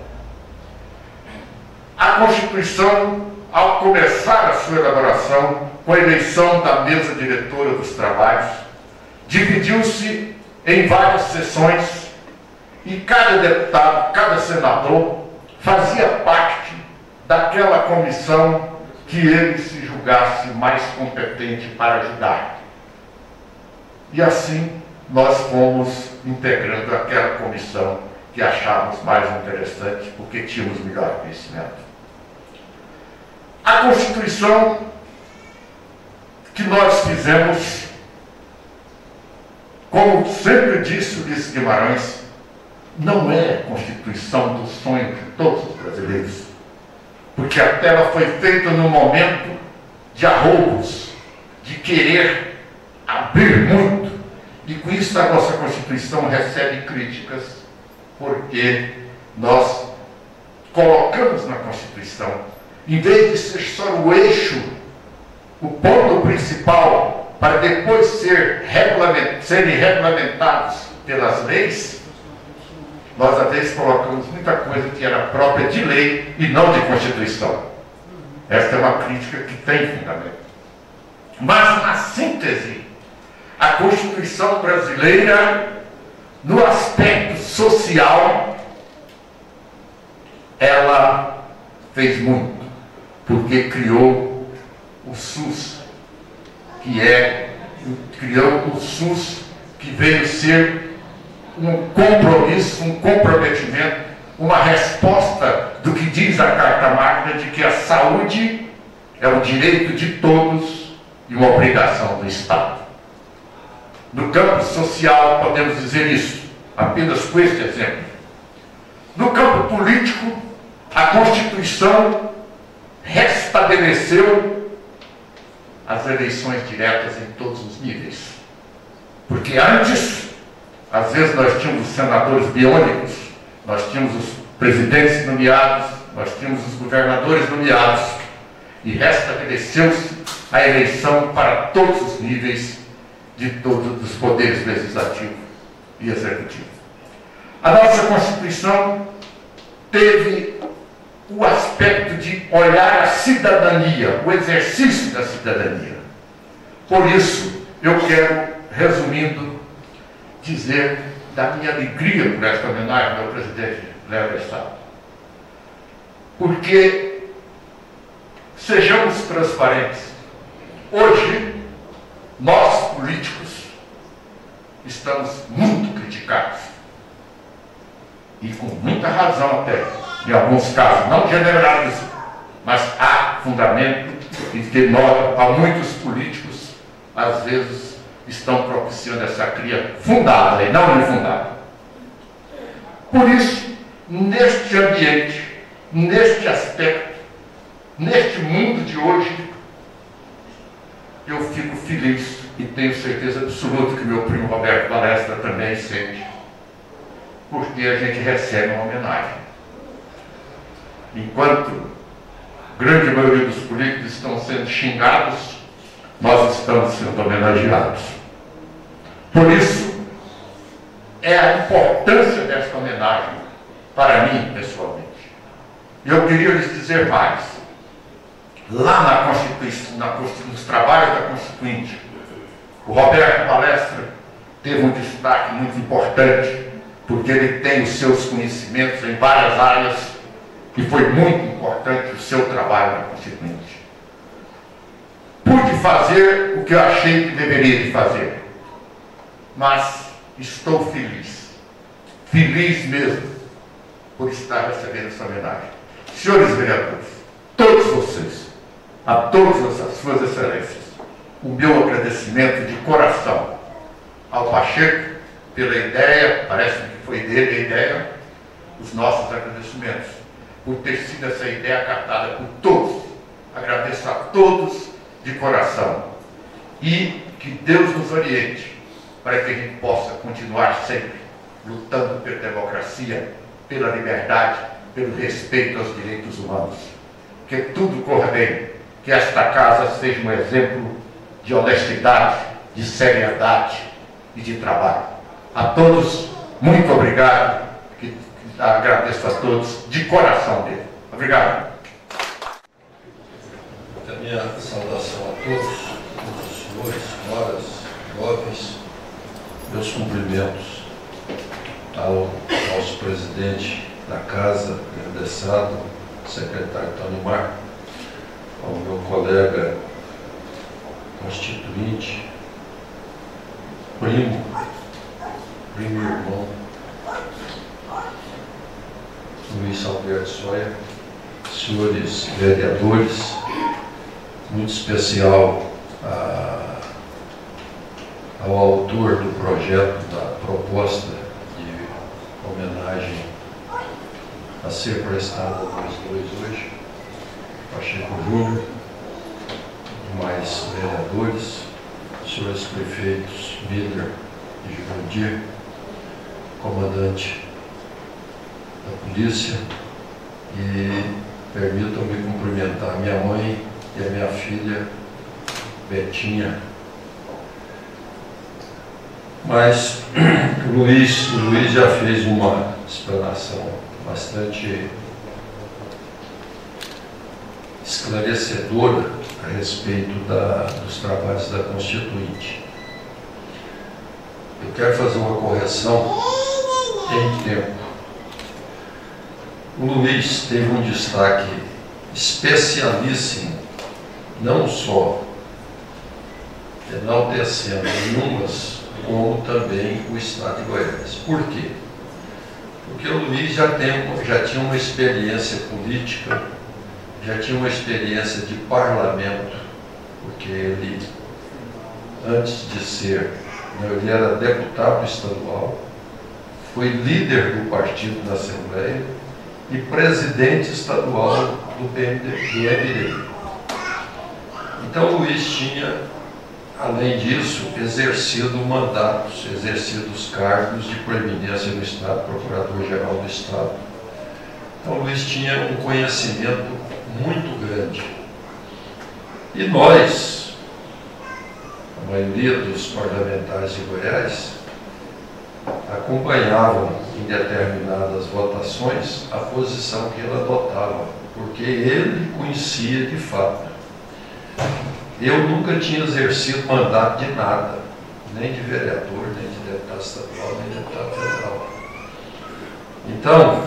A Constituição, ao começar a sua elaboração, com a eleição da mesa diretora dos trabalhos, dividiu-se em várias sessões e cada deputado, cada senador fazia parte daquela comissão que ele se julgasse mais competente para ajudar. E assim nós fomos integrando aquela comissão que achávamos mais interessante, porque tínhamos melhor conhecimento. A Constituição que nós fizemos, como sempre disse Ulisses Guimarães, não é a Constituição do sonho de todos os brasileiros, porque até ela foi feita num momento de arroubos, de querer abrir muito, e com isso a nossa Constituição recebe críticas, porque nós colocamos na Constituição, em vez de ser só o eixo, o ponto principal, para depois serem regulamentados pelas leis, nós às vezes colocamos muita coisa que era própria de lei e não de Constituição. Esta é uma crítica que tem fundamento. Mas, na síntese, a Constituição brasileira, no aspecto social, ela fez muito, porque criou o SUS, criou o SUS que veio ser um compromisso, um comprometimento, uma resposta do que diz a Carta Magna de que a saúde é um direito de todos e uma obrigação do Estado. No campo social podemos dizer isso, apenas com este exemplo. No campo político, a Constituição restabeleceu as eleições diretas em todos os níveis. Porque antes, às vezes nós tínhamos os senadores biônicos, nós tínhamos os presidentes nomeados, nós tínhamos os governadores nomeados, e restabeleceu-se a eleição para todos os níveis de todos os poderes legislativo e executivo. A nossa Constituição teve o aspecto de olhar a cidadania, o exercício da cidadania. Por isso, eu quero, resumindo, dizer da minha alegria por esta homenagem ao presidente Léo Lessado. Porque, sejamos transparentes, hoje, nós políticos estamos muito criticados. E com muita razão até, em alguns casos, não generalizo, mas há fundamento em que nós, há muitos políticos, às vezes, estão propiciando essa cria fundada e não infundada. Por isso, neste ambiente, neste aspecto, neste mundo de hoje, eu fico feliz e tenho certeza absoluta que meu primo Roberto Balestra também sente, porque a gente recebe uma homenagem. Enquanto a grande maioria dos políticos estão sendo xingados, nós estamos sendo homenageados. Por isso, é a importância desta homenagem para mim, pessoalmente. Eu queria lhes dizer mais. Lá na Constituição, nos trabalhos da Constituinte, o Roberto Balestra teve um destaque muito importante, porque ele tem os seus conhecimentos em várias áreas e foi muito importante o seu trabalho na Constituinte. Pude fazer o que eu achei que deveria de fazer, mas estou feliz, feliz mesmo, por estar recebendo essa homenagem. Senhores vereadores, todos vocês, a todas as suas excelências, o meu agradecimento de coração ao Pacheco pela ideia, parece-me que foi dele a ideia, os nossos agradecimentos, por ter sido essa ideia acatada por todos. Agradeço a todos de coração e que Deus nos oriente para que a gente possa continuar sempre lutando pela democracia, pela liberdade, pelo respeito aos direitos humanos. Que tudo corra bem, que esta casa seja um exemplo de honestidade, de seriedade e de trabalho. A todos, muito obrigado, que agradeço a todos de coração dele. Obrigado. A minha saudação a todos, senhores, senhoras, jovens, meus cumprimentos ao nosso presidente da Casa, Léo Lessado, secretário Tony Mar, ao meu colega constituinte, primo e irmão, Luiz Alberto Soia, senhores vereadores, muito especial ao autor do projeto da proposta de homenagem a ser prestada a nós dois hoje, Pacheco Júnior, demais vereadores, senhores prefeitos Miller e Jurandir, comandante da polícia, e permitam-me cumprimentar a minha mãe e a minha filha Betinha. Mas o Luiz já fez uma explanação bastante esclarecedora a respeito dos trabalhos da Constituinte. Eu quero fazer uma correção em tempo. O Luiz teve um destaque especialíssimo, não só enaltecendo Inhumas, como também o Estado de Goiás. Por quê? Porque o Luiz já tinha uma experiência política, já tinha uma experiência de parlamento, porque ele, antes de ser, ele era deputado estadual, foi líder do partido na Assembleia e presidente estadual do MDB. Então o Luiz tinha, além disso, exercido mandatos, exercido os cargos de preeminência no Estado, Procurador-Geral do Estado. Então o Luiz tinha um conhecimento muito grande. E nós, a maioria dos parlamentares de Goiás, acompanhavam em determinadas votações a posição que ele adotava, porque ele conhecia de fato. Eu nunca tinha exercido mandato de nada, nem de vereador, nem de deputado deputado estadual nem deputado federal. Então,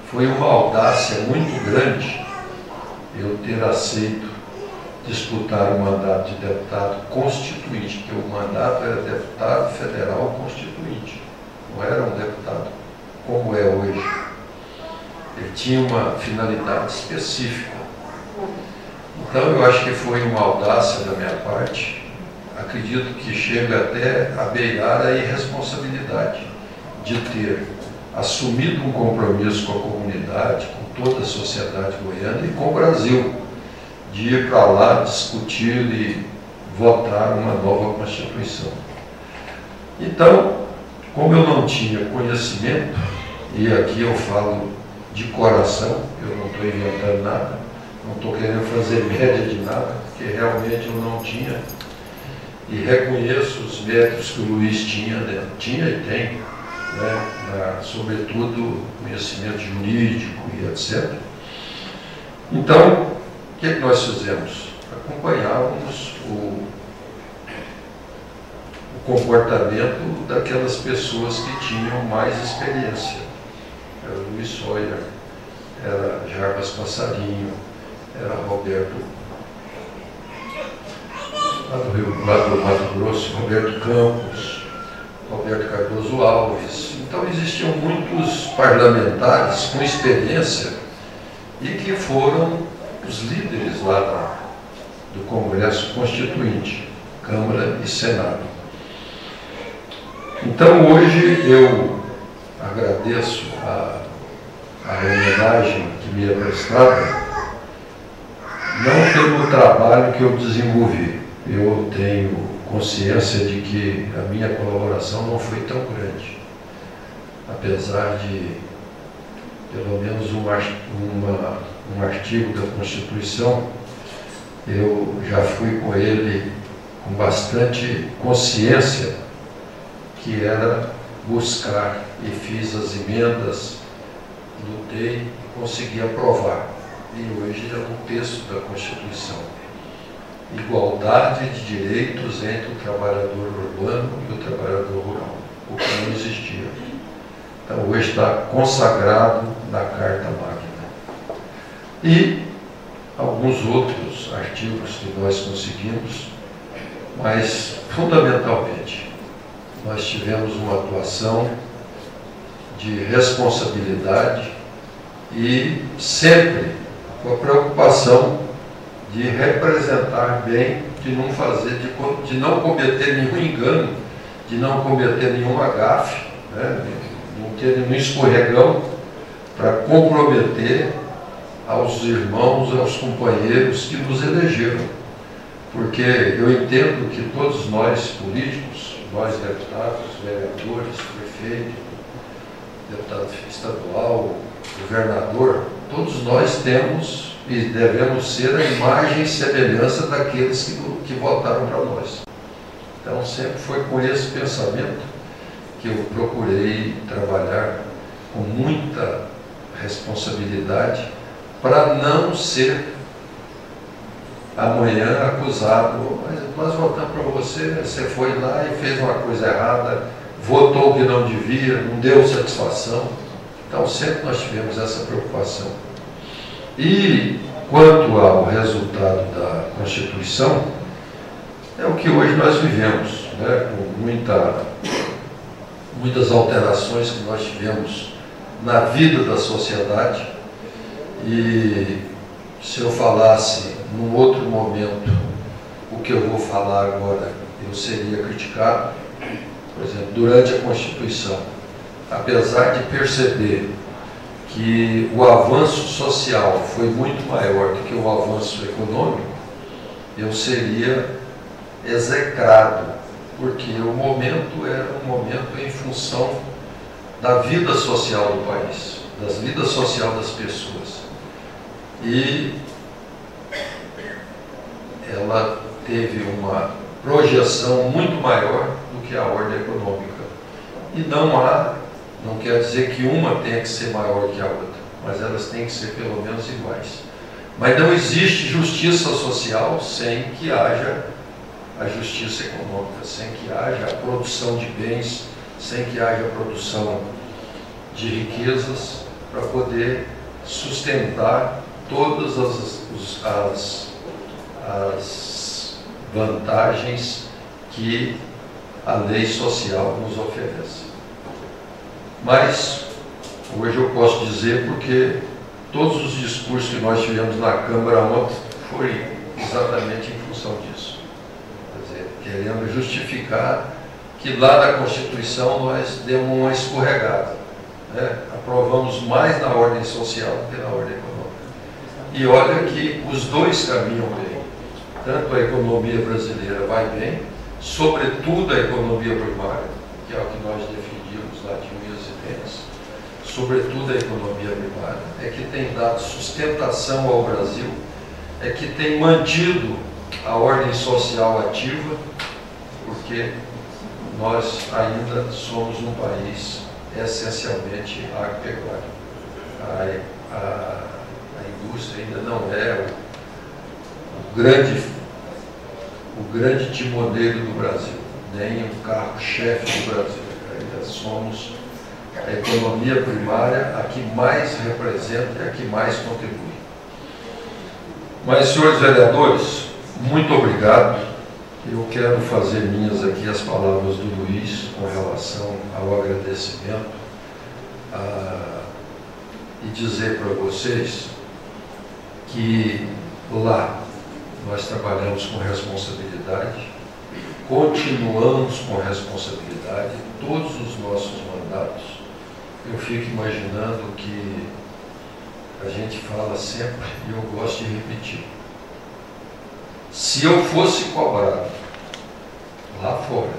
foi uma audácia muito grande eu ter aceito disputar o mandato de deputado constituinte, porque o mandato era deputado federal constituinte, não era um deputado como é hoje. Ele tinha uma finalidade específica. Então eu acho que foi uma audácia da minha parte, acredito que chega até a beirar a irresponsabilidade de ter assumido um compromisso com a comunidade, com toda a sociedade goiana e com o Brasil, de ir para lá discutir e votar uma nova Constituição. Então, como eu não tinha conhecimento, e aqui eu falo de coração, eu não estou inventando nada, não estou querendo fazer média de nada, porque realmente eu não tinha, e reconheço os méritos que o Luiz tinha e tem, né, sobretudo conhecimento jurídico e etc. Então, o que nós fizemos? Acompanhávamos o comportamento daquelas pessoas que tinham mais experiência. Era o Luiz Sawyer, era Jarbas Passarinho, era Roberto, lá do Mato Grosso, Roberto Campos, Roberto Cardoso Alves. Então existiam muitos parlamentares com experiência e que foram os líderes lá do Congresso Constituinte, Câmara e Senado. Então hoje eu agradeço a homenagem que me é prestada, não pelo trabalho que eu desenvolvi. Eu tenho consciência de que a minha colaboração não foi tão grande, apesar de pelo menos um artigo da Constituição, eu já fui com ele com bastante consciência, que era buscar, e fiz as emendas, lutei e consegui aprovar. E hoje é um texto da Constituição. Igualdade de direitos entre o trabalhador urbano e o trabalhador rural, o que não existia. Então hoje está consagrado na Carta Magna. E alguns outros artigos que nós conseguimos, mas fundamentalmente nós tivemos uma atuação de responsabilidade e sempre com a preocupação de representar bem, de não fazer, de não cometer nenhum engano, de não cometer nenhuma gafe, né? Não ter nenhum escorregão para comprometer aos irmãos, aos companheiros que nos elegeram. Porque eu entendo que todos nós políticos, nós deputados, vereadores, prefeito, deputado estadual, governador, todos nós temos e devemos ser a imagem e semelhança daqueles que votaram para nós. Então sempre foi com esse pensamento que eu procurei trabalhar com muita responsabilidade para não ser amanhã acusado, mas nós votamos para você, você foi lá e fez uma coisa errada, votou o que não devia, não deu satisfação. Então sempre nós tivemos essa preocupação. E quanto ao resultado da Constituição, é o que hoje nós vivemos, né? Com muitas alterações que nós tivemos na vida da sociedade. E se eu falasse num outro momento o que eu vou falar agora, eu seria criticado. Por exemplo, durante a Constituição, apesar de perceber que o avanço social foi muito maior do que o avanço econômico, eu seria execrado, porque o momento era um momento em função da vida social do país, das vidas social das pessoas. E ela teve uma projeção muito maior do que a ordem econômica. E não quer dizer que uma tenha que ser maior que a outra, mas elas têm que ser pelo menos iguais. Mas não existe justiça social sem que haja a justiça econômica, sem que haja a produção de bens, sem que haja a produção de riquezas, para poder sustentar todas as vantagens que a lei social nos oferece. Mas hoje eu posso dizer, porque todos os discursos que nós tivemos na Câmara ontem foi exatamente em função disso. Quer dizer, querendo justificar que lá na Constituição nós demos uma escorregada, né? Aprovamos mais na ordem social do que na ordem econômica. E olha que os dois caminham bem. Tanto a economia brasileira vai bem, sobretudo a economia primária, que é o que nós defendíamos lá de unhas e dentes, sobretudo a economia primária, é que tem dado sustentação ao Brasil, é que tem mantido a ordem social ativa, porque nós ainda somos um país essencialmente agropecuário. A indústria ainda não é o grande timoneiro do Brasil, nem o carro-chefe do Brasil. Ainda somos a economia primária a que mais representa e a que mais contribui. Mas, senhores vereadores, muito obrigado. Eu quero fazer minhas aqui as palavras do Luiz com relação ao agradecimento e dizer para vocês que lá nós trabalhamos com responsabilidade, continuamos com responsabilidade todos os nossos mandatos. Eu fico imaginando que a gente fala sempre, e eu gosto de repetir, se eu fosse cobrado lá fora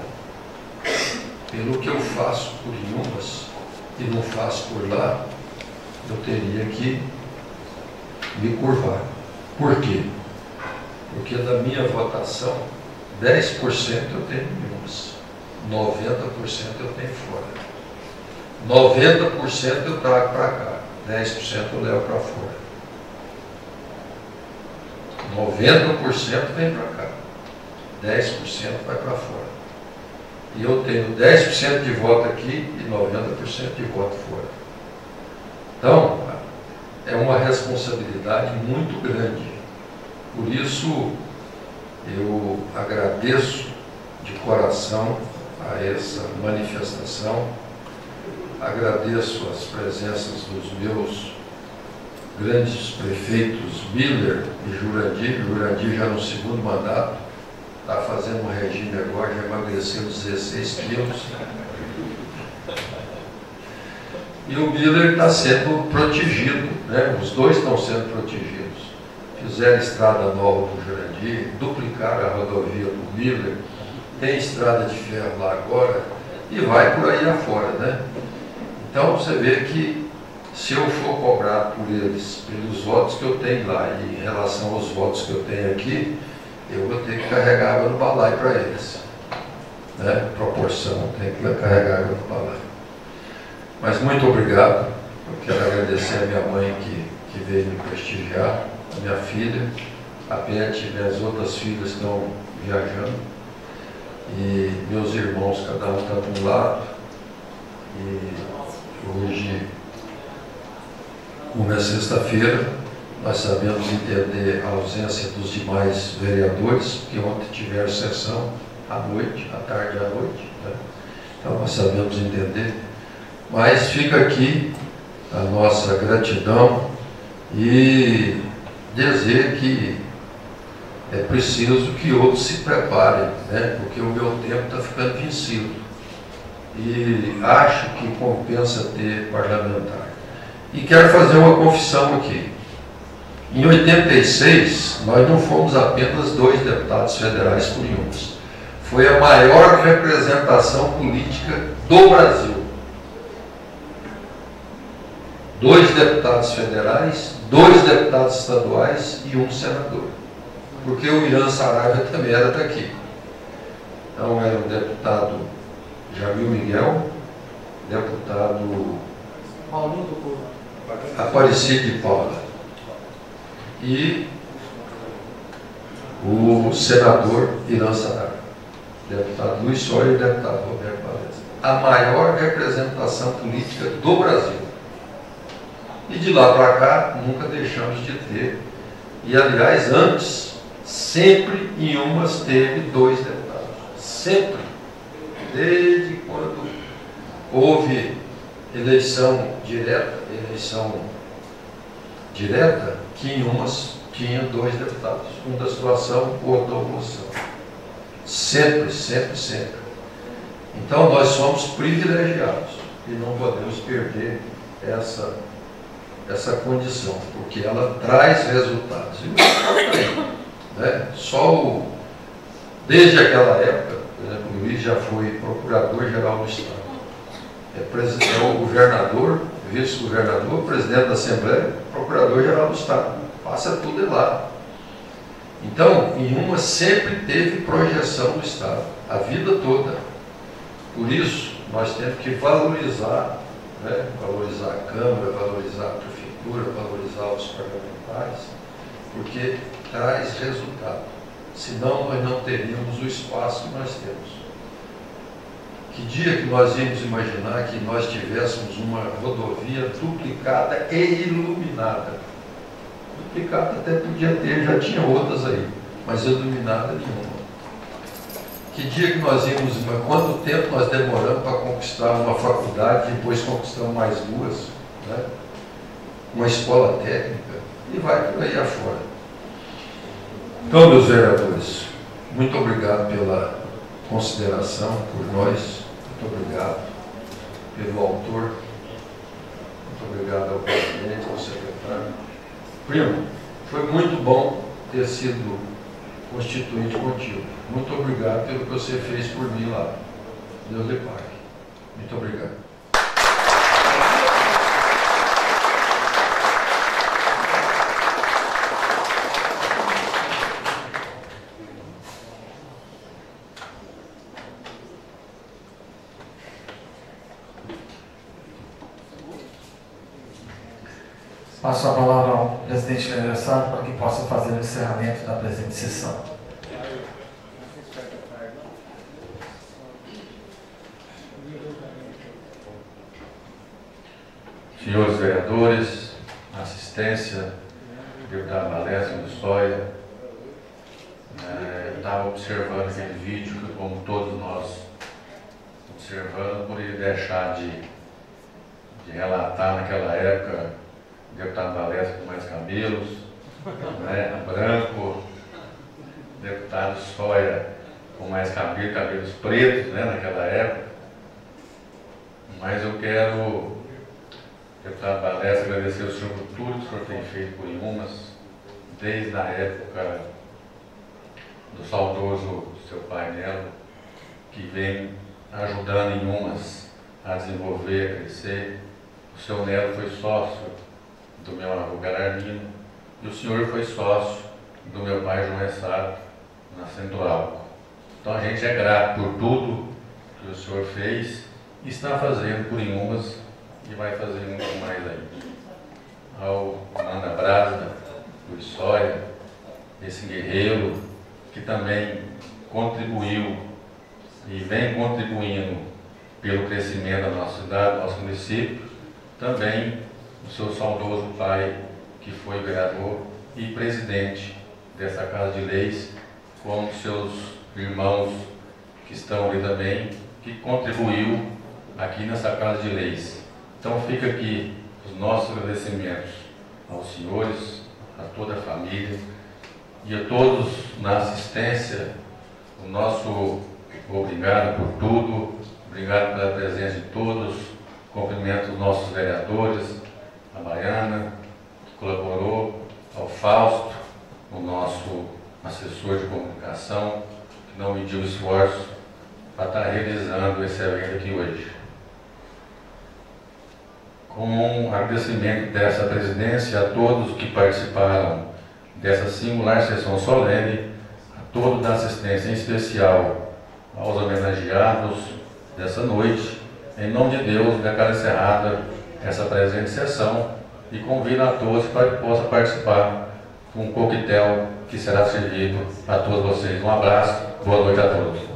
pelo que eu faço por Inhumas e não faço por lá, eu teria que me curvar. Por quê? Porque da minha votação, 10% eu tenho em Inhumas, 90% eu tenho fora. 90% eu trago para cá, 10% eu levo para fora. 90% vem para cá, 10% vai para fora. E eu tenho 10% de voto aqui e 90% de voto fora. Então, é uma responsabilidade muito grande. Por isso, eu agradeço de coração a essa manifestação, agradeço as presenças dos meus grandes prefeitos Miller e Jurandir. Jurandir já no segundo mandato, está fazendo um regime agora, já emagreceu 16 quilos. E o Miller está sendo protegido, né? Os dois estão sendo protegidos. Fizeram estrada nova para o Jurandir, duplicaram a rodovia para o Miller, tem estrada de ferro lá agora e vai por aí afora, né? Então você vê que se eu for cobrado por eles, pelos votos que eu tenho lá e em relação aos votos que eu tenho aqui, eu vou ter que carregar água no balaio para eles, né? Proporção, tem que carregar água no balaio. Mas muito obrigado. Eu quero agradecer a minha mãe que veio me prestigiar, a minha filha, a Beth e minhas outras filhas estão viajando, e meus irmãos, cada um está de um lado, e hoje, como é sexta-feira, nós sabemos entender a ausência dos demais vereadores, que ontem tiveram sessão à noite, à tarde e à noite, né? Então nós sabemos entender. Mas fica aqui a nossa gratidão e dizer que é preciso que outros se preparem, né? Porque o meu tempo está ficando vencido. E acho que compensa ter parlamentar. E quero fazer uma confissão aqui. Em 86, nós não fomos apenas 2 deputados federais por Inhumas. Foi a maior representação política do Brasil. 2 deputados federais, 2 deputados estaduais e 1 senador. Porque o Irã Saraiva também era daqui. Então era o deputado Jamil Miguel, deputado Aparecido de Paula. E o senador Irã Saraiva, deputado Luiz Sóia e deputado Roberto Valestra. A maior representação política do Brasil. E de lá para cá, nunca deixamos de ter. E, aliás, antes, sempre em umas teve 2 deputados. Sempre. Desde quando houve eleição direta, que em umas tinha 2 deputados. Um da situação, o outro da oposição. Sempre, sempre, sempre. Então, nós somos privilegiados e não podemos perder essa condição, porque ela traz resultados. E o tem, né? Desde aquela época, por exemplo, o Luiz já foi procurador-geral do Estado, é o governador, vice-governador, presidente da Assembleia, procurador-geral do Estado. Passa tudo lá. Então, em uma sempre teve projeção do Estado, a vida toda. Por isso, nós temos que valorizar, né? Valorizar a Câmara, valorizar a Prefeitura, valorizar os parlamentares, porque traz resultado. Senão, nós não teríamos o espaço que nós temos. Que dia que nós íamos imaginar que nós tivéssemos uma rodovia duplicada e iluminada? Duplicada até podia ter, já tinha outras aí, mas iluminada nenhuma. Que dia que nós íamos, quanto tempo nós demoramos para conquistar uma faculdade, depois conquistamos mais 2, né? Uma escola técnica, e vai por aí afora. Então, meus vereadores, muito obrigado pela consideração por nós, muito obrigado pelo autor, muito obrigado ao presidente, ao secretário. Primo, foi muito bom ter sido constituinte contigo. Muito obrigado pelo que você fez por mim lá. Deus lhe pague. Muito obrigado. Passo a palavra ao presidente Leandro Sá para que possa fazer o encerramento da presente sessão. Senhores vereadores, assistência, deputado Valestra do Sóia, eu estava observando aquele vídeo que, como todos nós observando, por ele deixar de relatar naquela época o deputado Valestra com mais cabelos, né, branco, deputado Sóia com mais cabelos pretos, né, naquela época. Mas eu quero, deputado Valestra, agradecer ao senhor por tudo que o senhor tem feito por Inhumas, desde a época do saudoso seu pai Nelo, que vem ajudando Inhumas a desenvolver, a crescer. O seu Nelo foi sócio do meu avô Gararmino, e o senhor foi sócio do meu pai João Essato, na Central. Então a gente é grato por tudo que o senhor fez e está fazendo por Inhumas e vai fazer muito mais ainda. Ao Amanda Brasa, Luiz Sóia, esse guerreiro que também contribuiu e vem contribuindo pelo crescimento da nossa cidade, do nosso município, também o seu saudoso pai, que foi vereador e presidente dessa Casa de Leis, como seus irmãos que estão ali também, que contribuiu aqui nessa Casa de Leis. Então fica aqui os nossos agradecimentos aos senhores, a toda a família e a todos na assistência, o nosso obrigado por tudo, obrigado pela presença de todos, cumprimento os nossos vereadores, a Baiana, que colaborou, ao Fausto, o nosso assessor de comunicação, que não mediu esforço para estar realizando esse evento aqui hoje. Com um agradecimento dessa presidência a todos que participaram dessa singular sessão solene, a todos da assistência, em especial aos homenageados dessa noite, em nome de Deus, declaro encerrada essa presente sessão e convido a todos para que possam participar um coquetel que será servido a todos vocês. Um abraço, boa noite a todos.